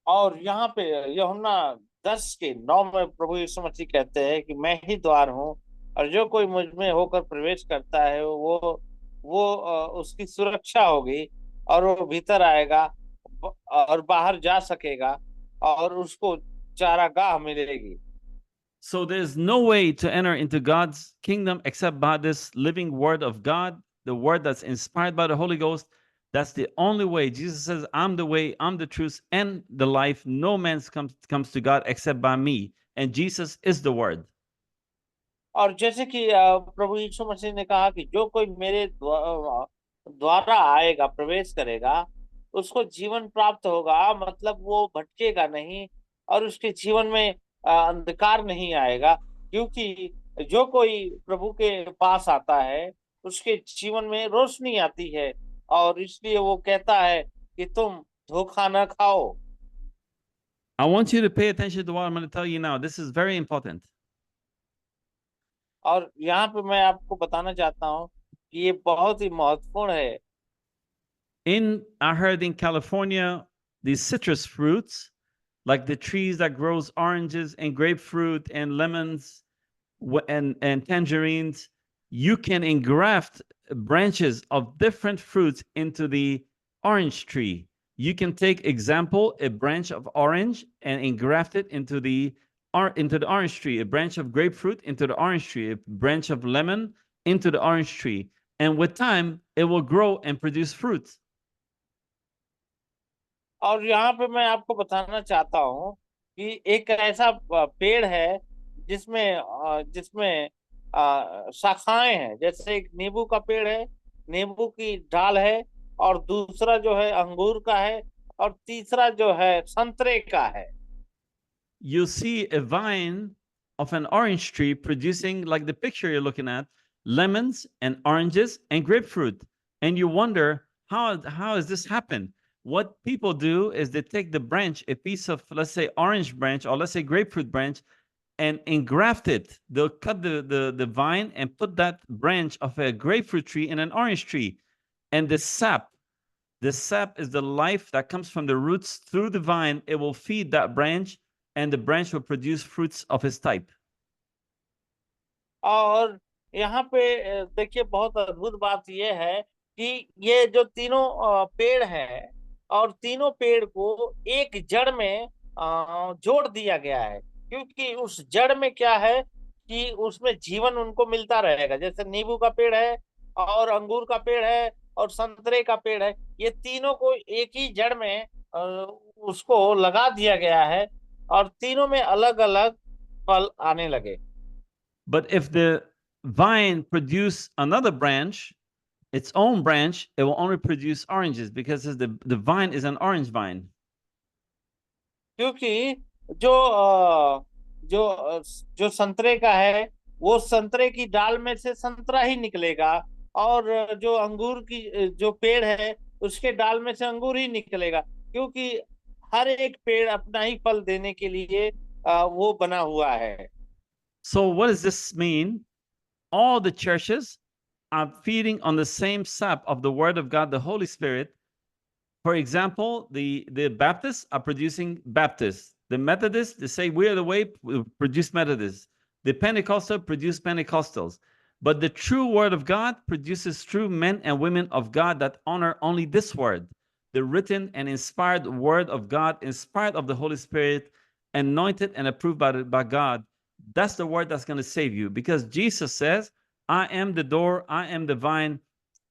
और यहाँ पे यूहन्ना 10:9 में प्रभु यीशु मसीह कहते हैं कि मैं ही द्वार हूँ, और जो कोई मुझ में होकर प्रवेश करता है वो उसकी सुरक्षा होगी, और वो भीतर आएगा और बाहर जा सकेगा, और उसको चारागाह मिलेगी। So there's no way to enter into God's kingdom except by this living word of God, the word that's inspired by the Holy Ghost. That's the only way. Jesus says, I'm the way, I'm the truth, and the life. No man comes to God except by me. And Jesus is the word. और जैसे कि प्रभु यीशु मसीह ने कहा कि जो कोई मेरे द्वारा आएगा, प्रवेश करेगा, उसको जीवन प्राप्त होगा, मतलब वो भटकेगा नहीं और उसके जीवन में अंधकार नहीं आएगा, क्योंकि जो कोई प्रभु के पास आता है उसके जीवन में रोशनी आती है, और इसलिए वो कहता है कि तुम धोखा न खाओ। I want you to pay attention to what I'm going to tell you now. This is very important. और यहाँ पे मैं आपको बताना चाहता हूँ कि ये बहुत ही महत्वपूर्ण है। I heard in California, these citrus fruits, like the trees that grows oranges and grapefruit and lemons and tangerines, you can engraft branches of different fruits into the orange tree. You can take, example, a branch of orange and engraft it into the orange tree, a branch of grapefruit into the orange tree, a branch of lemon into the orange tree. And with time, it will grow and produce fruit. और यहाँ पे मैं आपको बताना चाहता हूँ कि एक ऐसा पेड़ है जिसमें शाखाएं हैं। जैसे एक नींबू का पेड़ है, नींबू की डाल है, और दूसरा जो है अंगूर का है, और तीसरा जो है संतरे का है। You see a vine of an orange tree producing, like the picture you're looking at, lemons and oranges and grapefruit. And you wonder, how does this happen? What people do is they take the branch, a piece of, let's say, orange branch, or let's say grapefruit branch, and engraft it. They'll cut the vine and put that branch of a grapefruit tree in an orange tree. And the sap is the life that comes from the roots through the vine. It will feed that branch, and the branch will produce fruits of its type. और यहाँ पे देखिए, बहुत अद्भुत बात यह है कि ये जो तीनों पेड़ हैं, और तीनों पेड़ को एक जड़ में जोड़ दिया गया है, क्योंकि उस जड़ में क्या है कि उसमें जीवन उनको मिलता रहेगा। जैसे नींबू का पेड़ है, और अंगूर का पेड़ है, और संतरे का पेड़ है, ये तीनों को एक ही जड़ में उसको लगा दिया गया है, और तीनों में अलग अलग फल आने लगे। But if the vine produce another branch, its own branch, it will only produce oranges, because the vine is an orange vine. क्योंकि जो संतरे का है, वो संतरे की डाल में से संतरा ही निकलेगा, और जो अंगूर की जो पेड़ है, उसके डाल में से अंगूर ही निकलेगा, क्योंकि हर एक पेड़ अपना ही फल देने के लिए वो बना हुआ है। So what does this mean? All the churches are feeding on the same sap of the word of God, the Holy Spirit. For example, the Baptists are producing Baptists. The Methodists, they say we are the way, produce Methodists. The Pentecostal produce Pentecostals. But the true word of God produces true men and women of God that honor only this word, the written and inspired word of God, inspired of the Holy Spirit, anointed and approved by God. That's the word that's going to save you, because Jesus says, I am the door, I am the vine.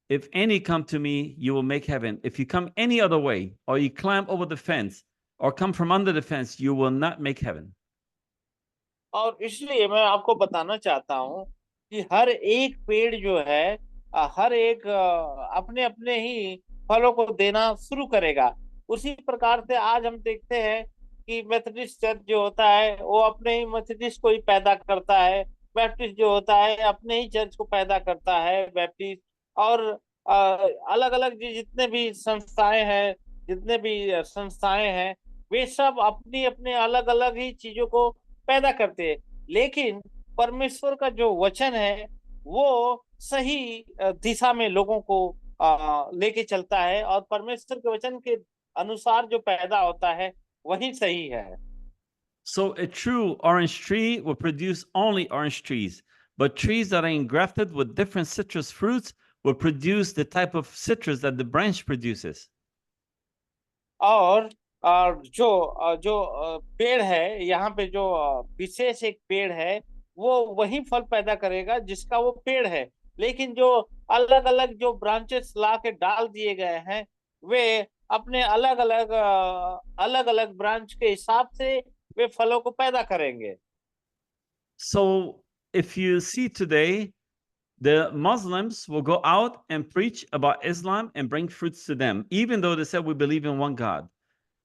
If any come to me, you will make heaven. If you come any other way, or you climb over the fence, or come from under the fence, you will not make heaven. और इसलिए मैं आपको बताना चाहता हूँ कि हर एक पेड़ जो है, हर एक अपने अपने ही फलों को देना शुरू करेगा। उसी प्रकार से आज हम देखते हैं कि मेथोडिस्ट चर्च जो होता है, वो अपने ही मेथोडिस्ट को ही पैदा करता है। बैप्टिस्ट जो होता है, अपने ही चर्च को पैदा करता है, बैप्टिस्ट। और अलग अलग जितने भी संस्थाएं हैं, वे सब अपनी अपने अलग अलग ही चीजों को पैदा करते हैं। लेकिन परमेश्वर का जो वचन है वो सही दिशा में लोगों को लेके चलता है, और परमेश्वर के वचन के अनुसार जो पैदा होता है वही सही है। So a true orange tree will produce only orange trees, but trees that are engrafted with different citrus fruits will produce the type of citrus that the branch produces. और जो पेड़ है यहाँ पे, जो विशेष एक पेड़ है, वो वही फल पैदा करेगा जिसका वो पेड़ है। लेकिन जो अलग अलग जो ब्रांचेस ला के डाल दिए गए हैं, वे अपने अलग अलग ब्रांच के हिसाब से वे फलों को पैदा करेंगे। So if you see today, the Muslims will go out and preach about Islam and bring fruits to them, even though they said we believe in one God.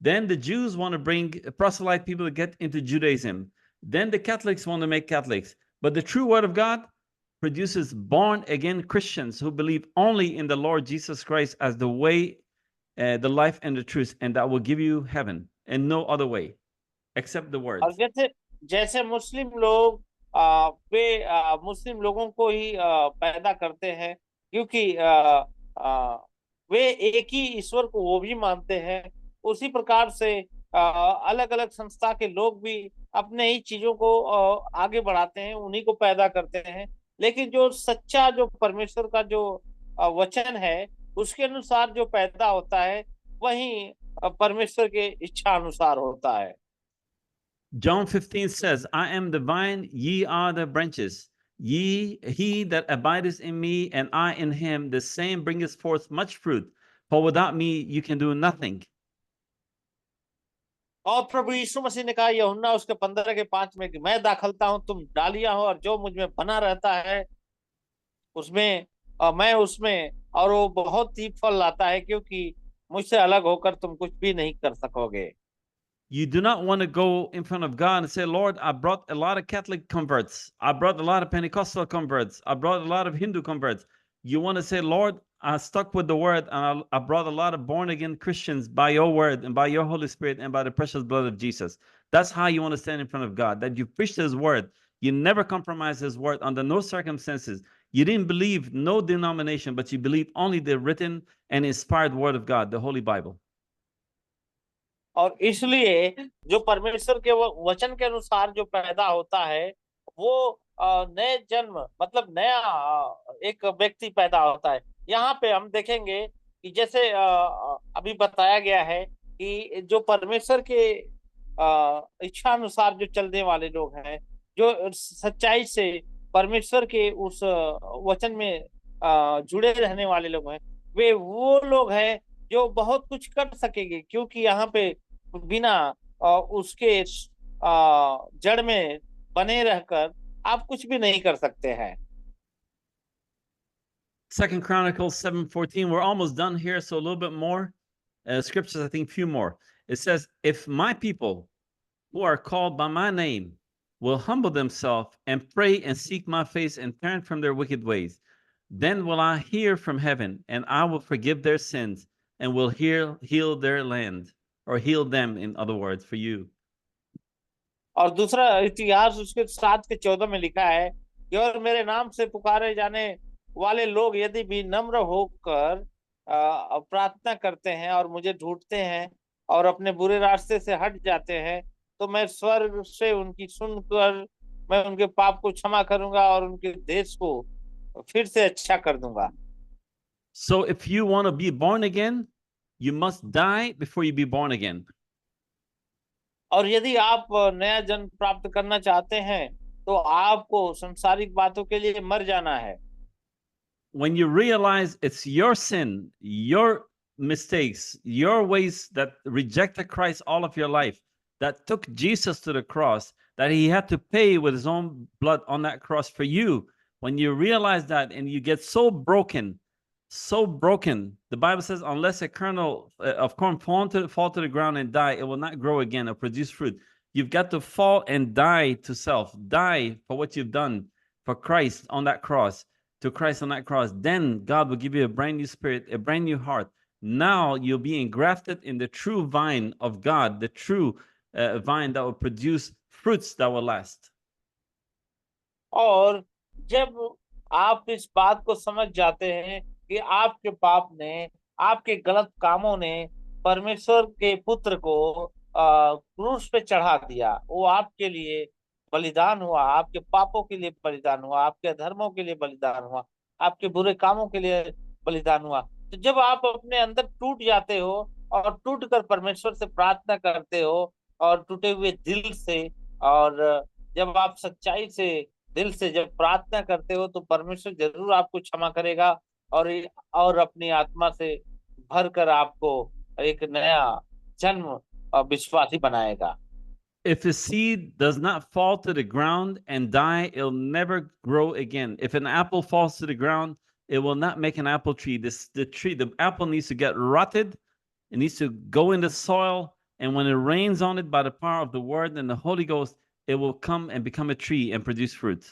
Then the Jews want to bring proselyte people to get into Judaism. Then the Catholics want to make Catholics. But the true word of God produces born again Christians who believe only in the Lord Jesus Christ as the way, the life, and the truth, and that will give you heaven and no other way except the word. और जैसे जैसे मुस्लिम लोग वे मुस्लिम लोगों को ही पैदा करते हैं, क्योंकि वे एक ही ईश्वर को वो भी मानते हैं। उसी प्रकार से अलग अलग संस्था के लोग भी अपने ही चीजों को आगे बढ़ाते हैं, उन्हीं को पैदा करते हैं। लेकिन जो सच्चा जो परमेश्वर का जो वचन है, उसके अनुसार जो पैदा होता है वही परमेश्वर के इच्छा अनुसार होता है। John 15 says, I am the vine, ye are the branches. He that abideth in me, and I in him, the same bringeth forth much fruit. For without me you can do nothing. और प्रभु यीशु मसीह ने कहा यूहन्ना उसके 15:5 में कि मैं दाखलता हूं, तुम डालियां हो, और जो मुझ में बना रहता है उसमें मैं उसमें, और वो बहुत ही फल लाता है, क्योंकि मुझसे अलग होकर तुम कुछ भी नहीं कर सकोगे। You do not want to go in front of God and say, Lord, I brought a lot of Catholic converts. I brought a lot of Pentecostal converts. I brought a lot of Hindu converts. You want to say, Lord, I stuck with the word, and I brought a lot of born again Christians by your word and by your Holy Spirit and by the precious blood of Jesus. That's how you want to stand in front of God, that you preached his word. You never compromise his word under no circumstances. You didn't believe no denomination, but you believe only the written and inspired word of God, the Holy Bible. और इसलिए जो परमेश्वर के वचन के अनुसार जो पैदा होता है, वो नए जन्म मतलब नया एक व्यक्ति पैदा होता है। यहाँ पे हम देखेंगे कि जैसे अभी बताया गया है कि जो परमेश्वर के इच्छा अनुसार जो चलने वाले लोग हैं, जो सच्चाई से परमेश्वर के उस वचन में जुड़े रहने वाले लोग हैं, वे वो लोग हैं जो बहुत कुछ कर सकेंगे, क्योंकि यहाँ पे बिना उसके जड़ में बने रहकर आप कुछ भी नहीं कर सकते हैं। 2 Chronicles 7:14. We're almost done here, so a little bit more scriptures, I think few more. It says, if my people who are called by my name will humble themselves and pray and seek my face and turn from their wicked ways, then will I hear from heaven, and I will forgive their sins and will heal their land, or heal them, in other words, for you. और दूसरा इतिहास उसके 7:14 में लिखा है कि और मेरे नाम से पुकारे जाने वाले लोग यदि भी नम्र होकर प्रार्थना करते हैं और मुझे ढूंढते हैं और अपने बुरे रास्ते से हट जाते हैं, तो मैं स्वर्ग से उनकी सुनकर मैं उनके पाप को क्षमा करूंगा और उनके देश को फिर से अच्छा कर दूंगा। So if you want to be born again, you must die before you be born again. और यदि आप नया जन्म प्राप्त करना चाहते हैं, तो आपको सांसारिक बातों के लिए मर जाना है। When you realize it's your sin, your mistakes, your ways that rejected Christ all of your life, that took Jesus to the cross, that he had to pay with his own blood on that cross for you, when you realize that and you get so broken, the Bible says, unless a kernel of corn fall to the ground and die, it will not grow again or produce fruit. You've got to fall and die to self, die for what you've done for Christ on that cross, to Christ on that cross. Then God will give you a brand new spirit, a brand new heart. Now you'll be engrafted in the true vine of God, the true vine that will produce fruits that will last. और जब आप इस बात को समझ जाते हैं कि आपके पाप ने, आपके गलत कामों ने परमेश्वर के पुत्र को क्रूस पे चढ़ा दिया, वो आपके लिए बलिदान हुआ, आपके पापों के लिए बलिदान हुआ, आपके धर्मों के लिए बलिदान हुआ, आपके बुरे कामों के लिए बलिदान हुआ। तो जब आप अपने अंदर टूट जाते हो और टूट कर परमेश्वर से प्रार्थना करते हो और टूटे हुए दिल से, और जब आप सच्चाई से दिल से जब प्रार्थना करते हो, तो परमेश्वर जरूर आपको क्षमा करेगा और अपनी आत्मा से भरकर आपको एक नया जन्म विश्वासी बनाएगा। If a seed does not fall to the ground and die, it'll never grow again. If an apple falls to the ground, it will not make an apple tree. The apple needs to get rotted. It needs to go in the soil. And when it rains on it by the power of the word and the Holy Ghost, it will come and become a tree and produce fruit.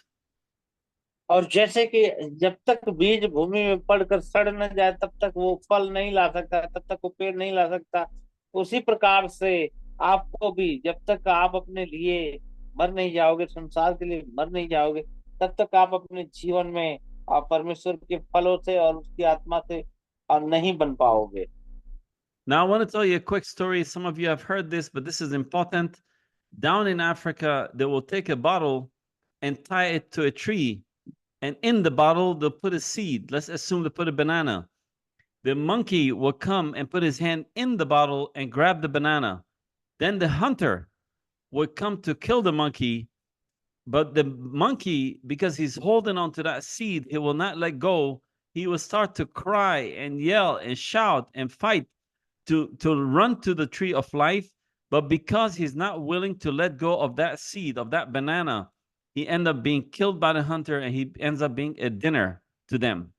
और जैसे कि जब तक बीज भूमि में पड़कर सड़ न जाए, तब तक वो फल नहीं ला सकता, तब तक वो पेड़ नहीं ला सकता, उसी प्रकार से आपको भी जब तक आप अपने लिए मर नहीं जाओगे, संसार के लिए मर नहीं जाओगे, तब तक आप अपने जीवन में परमेश्वर के फलों से और उसकी आत्मा से नहीं बन पाओगे। Now, I want to tell you a quick story. Some of you have heard this, but this is important. Down in Africa, they will take a bottle and tie it to a tree. And in the bottle, they'll put a seed. Let's assume they put a banana. The monkey will come and put his hand in the bottle and grab the banana. Then the hunter will come to kill the monkey. But the monkey, because he's holding on to that seed, he will not let go. He will start to cry and yell and shout and fight to run to the tree of life. But because he's not willing to let go of that seed, of that banana, he ends up being killed by the hunter, and he ends up being a dinner to them.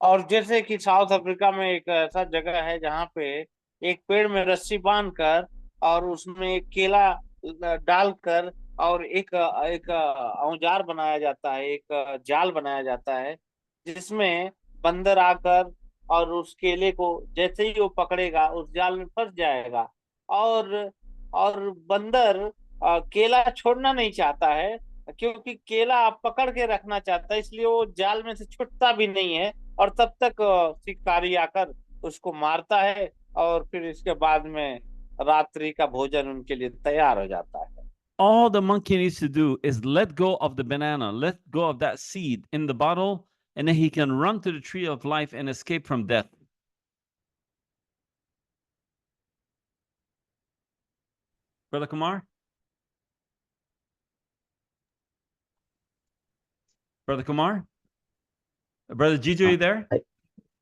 और जैसे कि south Africa में एक ऐसा जगह है जहाँ पे एक पेड़ में रस्सी बांधकर और उसमें एक केला डालकर और एक औजार बनाया जाता है, एक जाल बनाया जाता है, जिसमें बंदर आकर और उस केले को जैसे ही वो पकड़ेगा उस जाल में फंस जाएगा, और बंदर केला छोड़ना नहीं चाहता है, क्योंकि केला आप पकड़ के रखना चाहता है, इसलिए वो जाल में से छूटता भी नहीं है, और तब तक शिकारी आकर उसको मारता है, और फिर इसके बाद में रात्रि का भोजन उनके लिए तैयार हो जाता है। All the monkey needs to do is let go of the banana, let go of that seed in the bottle, and then he can run to the tree of life and escape from death. Brother Kumar? Brother Kumar? Brother Jiju, are you there?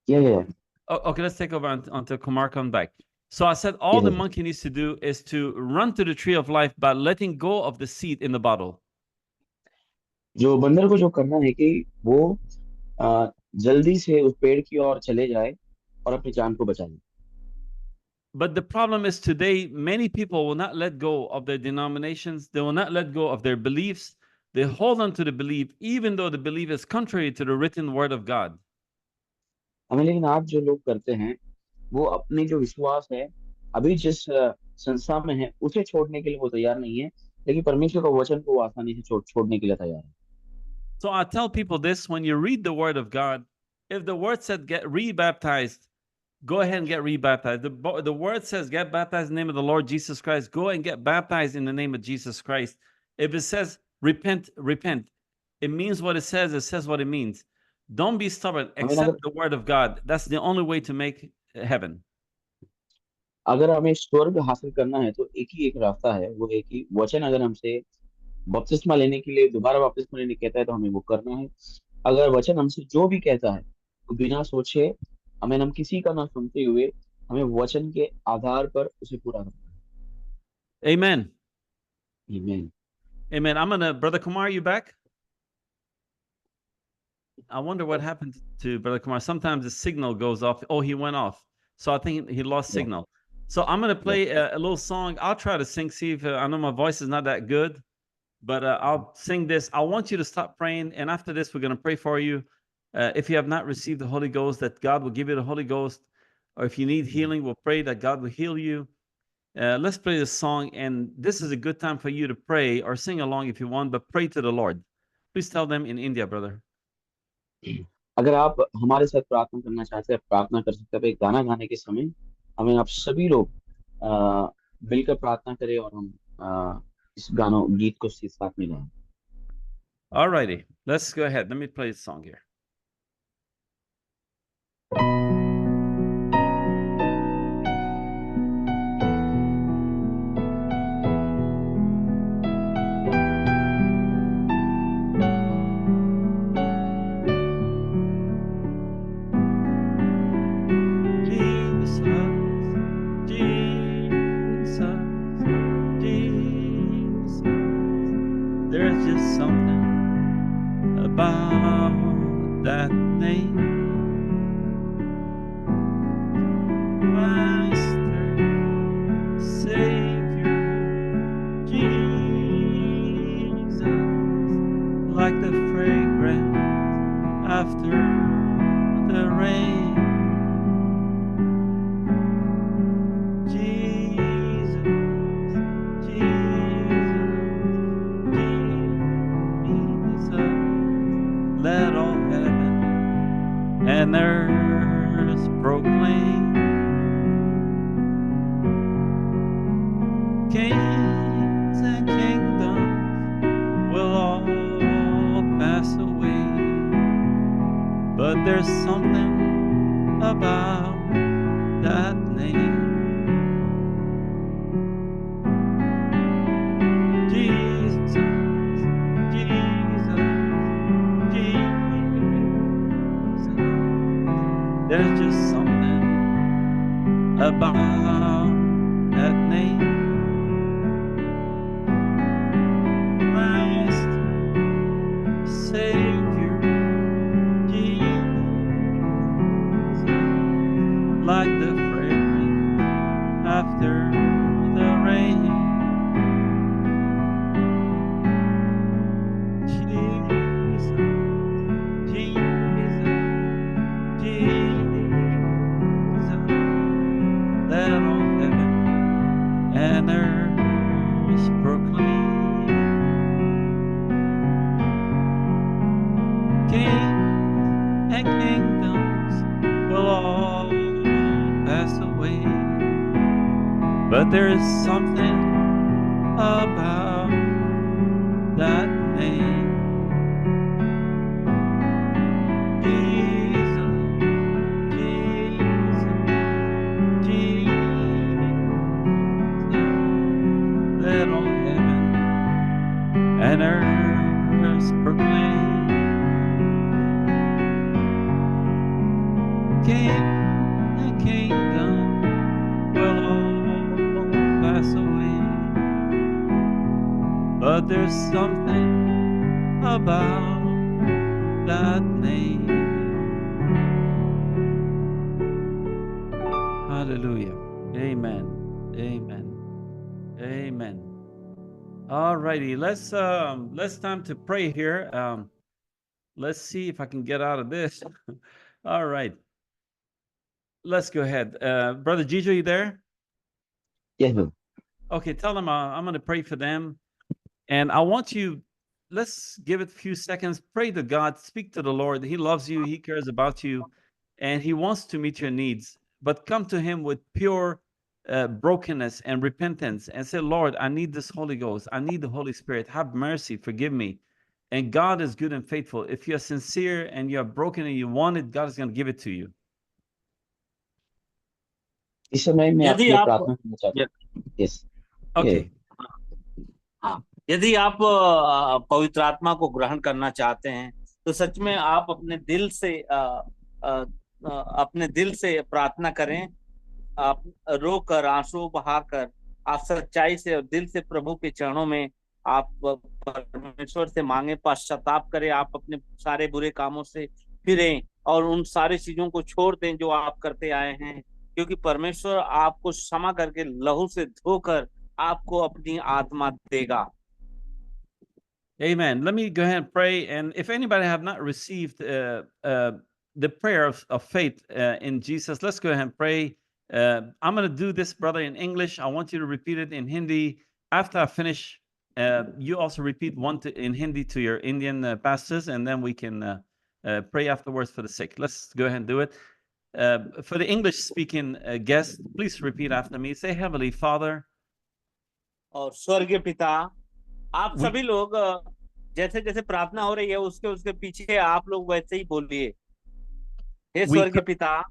Yeah. Oh, okay, let's take over until Kumar comes back. So I said all the monkey needs to do is to run to the tree of life by letting go of the seed in the bottle. जो बंदर को जो करना है कि वो जल्दी से उस पेड़ की ओर चले जाए और अपनी जान को बचा ले। But the problem is today, many people will not let go of their denominations. They will not let go of their beliefs. They hold on to the belief, even though the belief is contrary to the written word of God. हमें लेकिन आज जो लोग करते हैं, वो अपने जो विश्वास है, अभी जिस संस्था में है, उसे छोड़ने के लिए वो तैयार नहीं है, लेकिन परमेश्वर का वचन को आसानी से छोड़ने के लिए तैयार है। So I tell people this: when you read the word of God, if the word said get rebaptized, go ahead and get rebaptized. The word says get baptized in the name of the Lord Jesus Christ. Go and get baptized in the name of Jesus Christ. If it says repent, repent. It means what it says. It says what it means. Don't be stubborn. Accept the word of God. That's the only way to make heaven. अगर हमें स्वर्ग हासिल करना है तो एक ही एक रास्ता है, वो एक ही वचन अगर हमसे बपतिस्मा लेने के लिए दोबारा बपतिस्मा लेने कहता है तो हमें वो करना है। अगर वचन हमसे जो भी कहता है तो बिना सोचे हमें हम किसी का ना सुनते हुए हमें वचन के आधार पर उसे पूरा करना है। Amen. Amen. Amen. Brother Kumar, you back? I wonder what happened to Brother Kumar. Sometimes the signal goes off. Oh, he went off. So I think he lost signal. So I'm going to play a little song. I'll try to sing, see if I know my voice is not that good, but I'll sing this. I want you to stop praying. And after this, we're going to pray for you. If you have not received the Holy Ghost, that God will give you the Holy Ghost. Or if you need healing, we'll pray that God will heal you. Let's play this song, and this is a good time for you to pray or sing along if you want, but pray to the Lord. Please tell them in India, brother. अगर आप हमारे साथ प्रार्थना करना चाहते हैं, प्रार्थना कर सकते हैं। गाना गाने के समय हमें आप सभी लोग मिलकर प्रार्थना करें और हम इस गीत को साथ में गाएं। All righty, let's go ahead. Let me play this song here. There's just something about that name, Master, Savior, Jesus, like the fragrance after the rain. Let all heaven and earth proclaim. Kings and kingdoms will all pass away, but there's something about that name. There's just something about that name. Master, Savior, Jesus, like the fragrance after the rain. But there is something about that name. Jesus, Jesus, Jesus. Let all heaven and earth proclaim. King and kingdom will all pass away, but there's something about that name. Hallelujah. Amen. Amen. Amen. All righty. Let's time to pray here. Let's see if I can get out of this. All right. Let's go ahead. Brother Gijo, you there? Yes, brother. Okay, tell them I'm going to pray for them. And I want you, let's give it a few seconds. Pray to God. Speak to the Lord. He loves you. He cares about you. And He wants to meet your needs. But come to Him with pure brokenness and repentance and say, Lord, I need this Holy Ghost. I need the Holy Spirit. Have mercy. Forgive me. And God is good and faithful. If you're sincere and you're broken and you want it, God is going to give it to you. इस समय मैं यदि आपके लिए आप प्रार्थना करना चाहता हूँ। Yes Okay. हाँ, यदि आप पवित्र आत्मा को ग्रहण करना चाहते हैं तो सच में आप अपने दिल से प्रार्थना करें। आप रोकर आंसू बहाकर आप सच्चाई से और दिल से प्रभु के चरणों में आप परमेश्वर से मांगे, पश्चाताप करें। आप अपने सारे बुरे कामों से फिरें और उन सारी चीजों को छोड़ दें जो आप करते आए हैं, क्योंकि परमेश्वर आपको क्षमा करके लहू से धोकर आपको अपनी आत्मा देगा। Amen. Let me go ahead and pray. And if anybody have not received the prayer of faith in Jesus, let's go ahead and pray. I'm going to do this, brother, in English. I want you to repeat it in Hindi. After I finish, you also repeat one in Hindi to your Indian pastors, and then we can pray afterwards for the sick. Let's go ahead and do it. For the English-speaking guest, please repeat after me. Say, Heavenly Father. और स्वर्गीय पिता, आप We- सभी लोग जैसे जैसे प्रार्थना हो रही है उसके उसके पीछे आप लोग वैसे ही बोलिए। हे We स्वर्गीय पिता।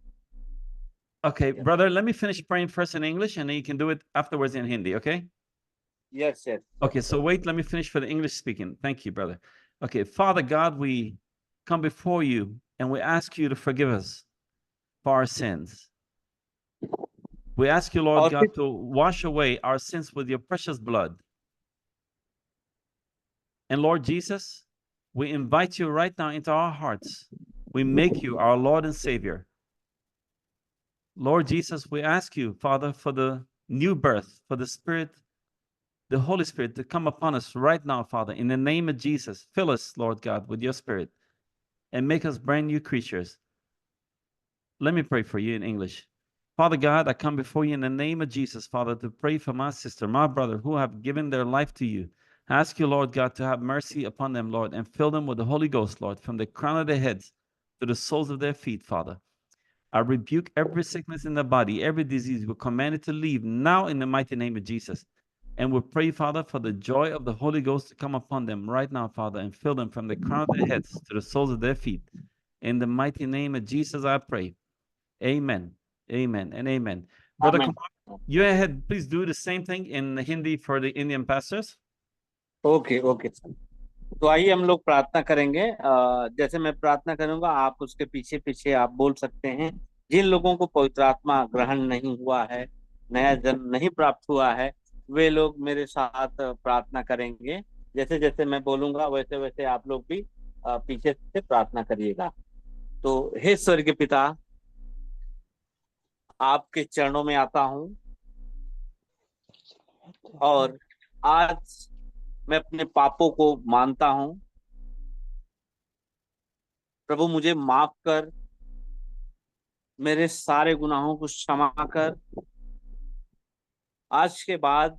Okay, brother, let me finish praying first in English, and then you can do it afterwards in Hindi, okay? Yes, yes. Okay, so wait, let me finish for the English speaking. Thank you, brother. Okay, Father God, we come before you and we ask you to forgive us for our sins. We ask you, Lord God, to wash away our sins with your precious blood. And Lord Jesus, we invite you right now into our hearts. We make you our Lord and Savior. Lord Jesus, we ask you, Father, for the new birth, for the Spirit, the Holy Spirit to come upon us right now, Father, in the name of Jesus. Fill us, Lord God, with your Spirit and make us brand new creatures. Let me pray for you in English. Father God, I come before you in the name of Jesus, Father, to pray for my sister, my brother, who have given their life to you. I ask you, Lord God, to have mercy upon them, Lord, and fill them with the Holy Ghost, Lord, from the crown of their heads to the soles of their feet, Father. I rebuke every sickness in the body, every disease. We command it to leave now in the mighty name of Jesus. And we pray, Father, for the joy of the Holy Ghost to come upon them right now, Father, and fill them from the crown of their heads to the soles of their feet. In the mighty name of Jesus, I pray. Amen. Amen and amen. Brother Amen. Kumar, you ahead, please do the same thing in Hindi for the Indian pastors. Okay okay sir. तो आइए हम लोग प्रार्थना करेंगे। जैसे मैं प्रार्थना करूंगा आप उसके पीछे पीछे आप बोल सकते हैं। जिन लोगों को पवित्र आत्मा ग्रहण नहीं हुआ है, नया जन्म नहीं प्राप्त हुआ है, वे लोग मेरे साथ प्रार्थना करेंगे। जैसे जैसे मैं बोलूंगा वैसे वैसे आप लोग भी पीछे से प्रार्थना करिएगा। तो हे स्वर्गीय पिता, आपके चरणों में आता हूं और आज मैं अपने पापों को मानता हूं। प्रभु मुझे माफ कर, मेरे सारे गुनाहों को क्षमा कर। आज के बाद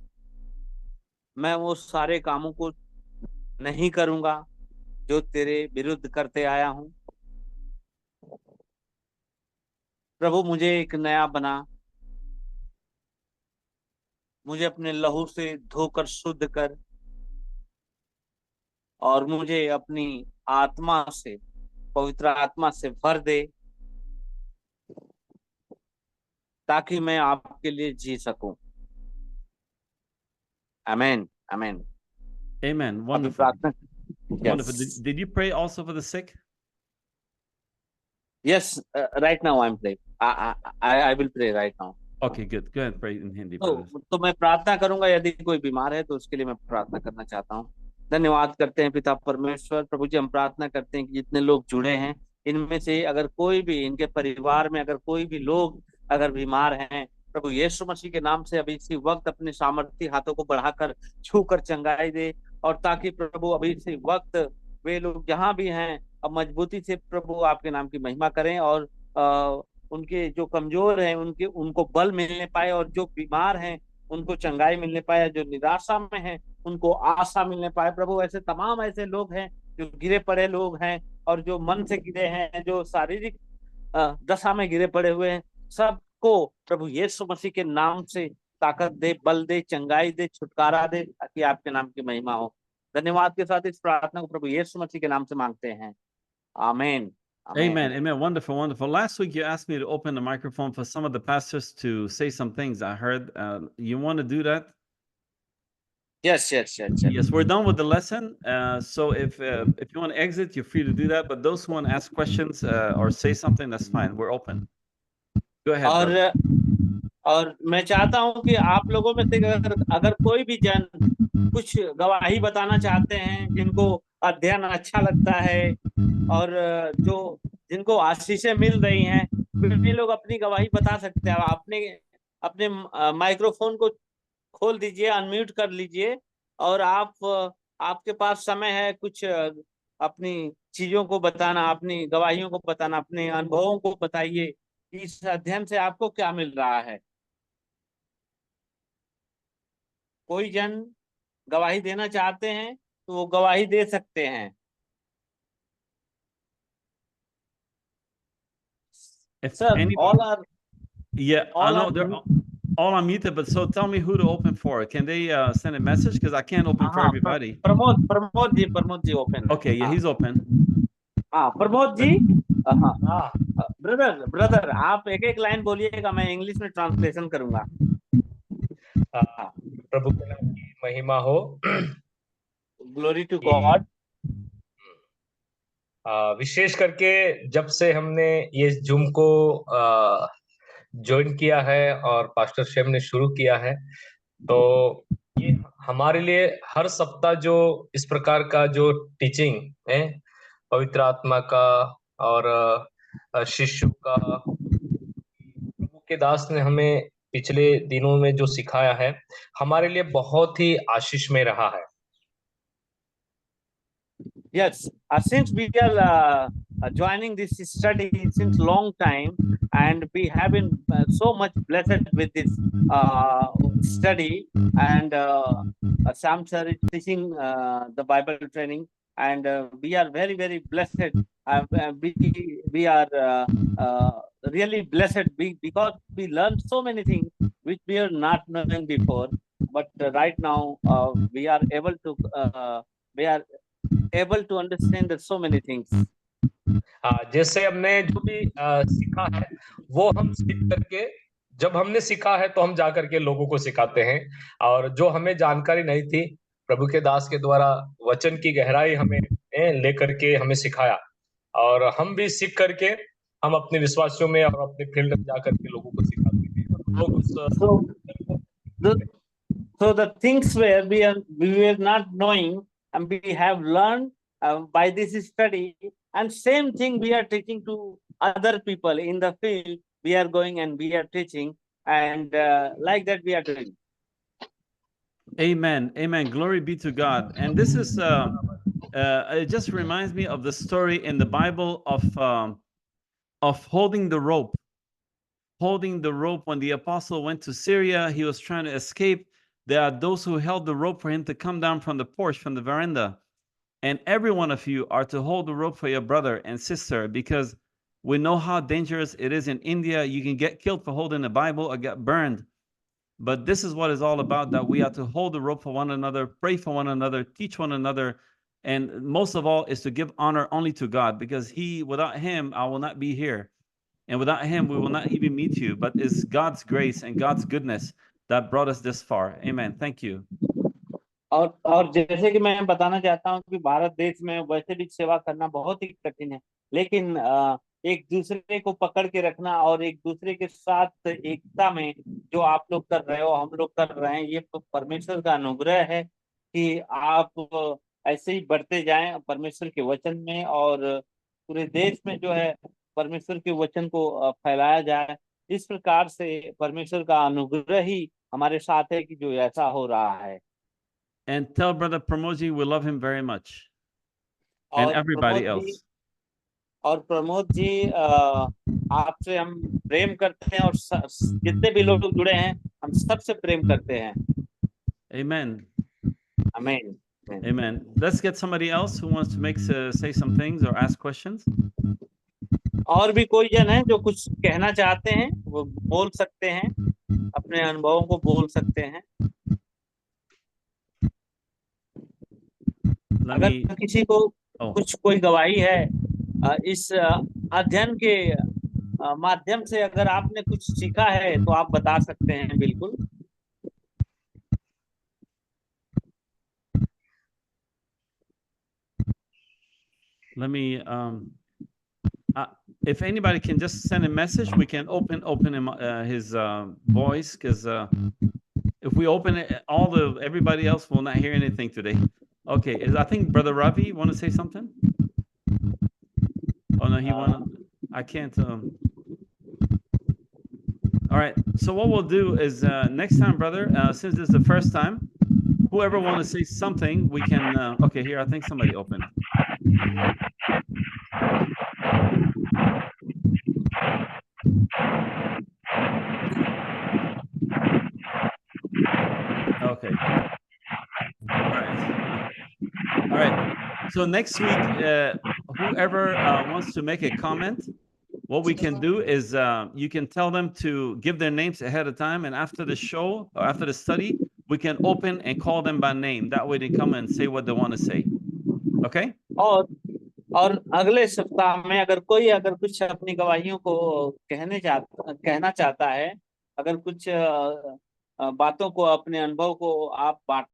मैं वो सारे कामों को नहीं करूंगा जो तेरे विरुद्ध करते आया हूं। प्रभु मुझे एक नया बना, मुझे अपने लहू से धोकर शुद्ध कर और मुझे अपनी आत्मा से, पवित्र आत्मा से भर दे, ताकि मैं आपके लिए जी सकूं। आमेन आमेन। Amen. अभी Wonderful. प्रार्थना। Wonderful. Did you pray also for the sick? Yes, right now I'm praying. I will pray right now. Okay, good. Go ahead and pray in Hindi, तो brothers. तो मैं प्रार्थना करूंगा। यदि कोई बीमार है तो उसके लिए मैं प्रार्थना करना चाहता हूँ। धन्यवाद करते हैं पिता परमेश्वर। प्रभु जी, हम प्रार्थना करते हैं कि जितने लोग जुड़े हैं इनमें से अगर कोई भी, इनके परिवार में अगर कोई भी लोग अगर बीमार हैं, प्रभु यीशु मसीह के नाम से अभी इसी वक्त अपने सामर्थ्य हाथों को बढ़ाकर छूकर चंगाई दे। और ताकि प्रभु अभी इसी वक्त वे लोग जहां भी हैं अब मजबूती से प्रभु आपके नाम की महिमा करें और उनके जो कमजोर हैं उनको बल मिलने पाए, और जो बीमार हैं उनको चंगाई मिलने पाए, जो निराशा में हैं उनको आशा मिलने पाए। प्रभु ऐसे तमाम ऐसे लोग हैं जो गिरे पड़े लोग हैं और जो मन से गिरे हैं, जो शारीरिक दशा में गिरे पड़े हुए हैं, सबको प्रभु यीशु मसीह के नाम से ताकत दे, बल दे, चंगाई दे, छुटकारा दे, ताकि आपके नाम की महिमा हो। धन्यवाद के साथ इस प्रार्थना को प्रभु यीशु मसीह के नाम से मांगते हैं। आमीन। Amen. Amen. Wonderful. Wonderful. Last week, you asked me to open the microphone for some of the pastors to say some things. I heard you want to do that? Yes. Yes, we're done with the lesson. So if you want to exit, you're free to do that. But those who want to ask questions or say something, that's fine. We're open. Go ahead. brother. और मैं चाहता हूं कि आप लोगों में से अगर कोई भी जन कुछ गवाही बताना चाहते हैं, जिनको अध्ययन अच्छा लगता है और जो जिनको आशीषें मिल रही हैं, वे लोग अपनी गवाही बता सकते हैं। अपने अपने माइक्रोफोन को खोल दीजिए, अनम्यूट कर लीजिए और आपके पास समय है कुछ अपनी चीजों को बताना, अपनी गवाहियों को बताना, अपने अनुभवों को बताइए इस अध्ययन से आपको क्या मिल रहा है? कोई जन गवाही देना चाहते हैं तो वो गवाही दे सकते हैं। If sir, anybody, all are yeah, I all know are they're all unmuted, but so tell me who to open for. Can they send a message? Because I can't open for हाँ, everybody. Pramod ji open है। Okay, yeah, he's open. हाँ, प्रमोद जी, हाँ, brother आप एक एक line बोलिएगा, मैं English में ट्रांसलेशन करूंगा। हाँ, प्रभु के नाम की महिमा हो। Glory to God. विशेष करके जब से हमने ये जूम को ज्वाइन किया है और पास्टर शेम ने शुरू किया है, तो ये हमारे लिए हर सप्ताह जो इस प्रकार का जो टीचिंग है पवित्र आत्मा का और शिष्यों का, प्रभु के दास ने हमें पिछले दिनों में जो सिखाया है, हमारे लिए बहुत ही आशीष में रहा है। Yes, since we are joining this study since long time, and we have been so much blessed with this study, and Sam sir is teaching the Bible training, and we are very very blessed. We are really blessed because we learned so many things which we are not knowing before, but right now we are able to understand so many things. जैसे हमने जो भी सीखा है वो हम सीख करके, जब हमने सीखा है तो हम जा करके लोगों को सिखाते हैं, और जो हमें जानकारी नहीं थी प्रभु के दास के द्वारा वचन की गहराई हमें लेकर के हमें सिखाया, और हम भी सीख करके हम अपने विश्वासियों में और अपने फील्ड में जा करके लोगों को सिखाते हैं। लोग So the things where we were not knowing, and we have learned by this study, and same thing we are teaching to other people in the field. We are going and we are teaching, and like that we are doing. Amen. Amen. Glory be to God. And this is it just reminds me of the story in the Bible of holding the rope. Holding the rope when the apostle went to Syria, he was trying to escape. There are those who held the rope for him to come down from the porch, from the veranda. And every one of you are to hold the rope for your brother and sister, because we know how dangerous it is in India. You can get killed for holding the Bible or get burned. But this is what it's all about, that we are to hold the rope for one another, pray for one another, teach one another. And most of all is to give honor only to God, because without him, I will not be here. And without him, we will not even meet you. But it's God's grace and God's goodness that brought us this far. Amen. Thank you. और जैसे कि मैं बताना चाहता हूँ कि भारत देश में वैसे भी सेवा करना बहुत ही कठिन है, लेकिन एक दूसरे को पकड़ के रखना और एक दूसरे के साथ एकता में जो आप लोग कर रहे हो, हम लोग कर रहे हैं, ये तो परमेश्वर का अनुग्रह है कि आप ऐसे ही बढ़ते जाएं परमेश्वर के वचन में, और पूरे देश में जो है परमेश्वर के वचन को फैलाया जाए। इस प्रकार से परमेश्वर का अनुग्रह ही हमारे साथ है कि जो ऐसा हो रहा है। And tell Brother Pramoji we love him very much. And everybody else. और प्रमोद जी, आपसे हम प्रेम करते हैं, और जितने भी लोग जुड़े हैं हम सबसे प्रेम करते हैं। Amen. Amen. Amen. Let's get somebody else who wants to say some things or ask questions. और भी कोई जन है जो कुछ कहना चाहते हैं, वो बोल सकते हैं, अपने अनुभवों को बोल सकते हैं। अगर किसी को कुछ कोई गवाही है इस अध्ययन के माध्यम से, अगर आपने कुछ सीखा है तो आप बता सकते हैं, बिल्कुल। Let me if anybody can just send a message, we can open him his voice, because if we open it, everybody else will not hear anything today. Okay, I think Brother Ravi want to say something? Oh no, I can't. All right, so what we'll do is next time, brother, since this is the first time, whoever want to say something, we can. Okay, here, I think somebody opened. All right. So next week, whoever wants to make a comment, what we can do is you can tell them to give their names ahead of time, and after the show or after the study, we can open and call them by name. That way they come and say what they want to say. Okay? और अगले सप्ताह में अगर कुछ अपनी गवाहियों को कहना चाहता है, अगर कुछ बातों को, अपने अनुभव को आप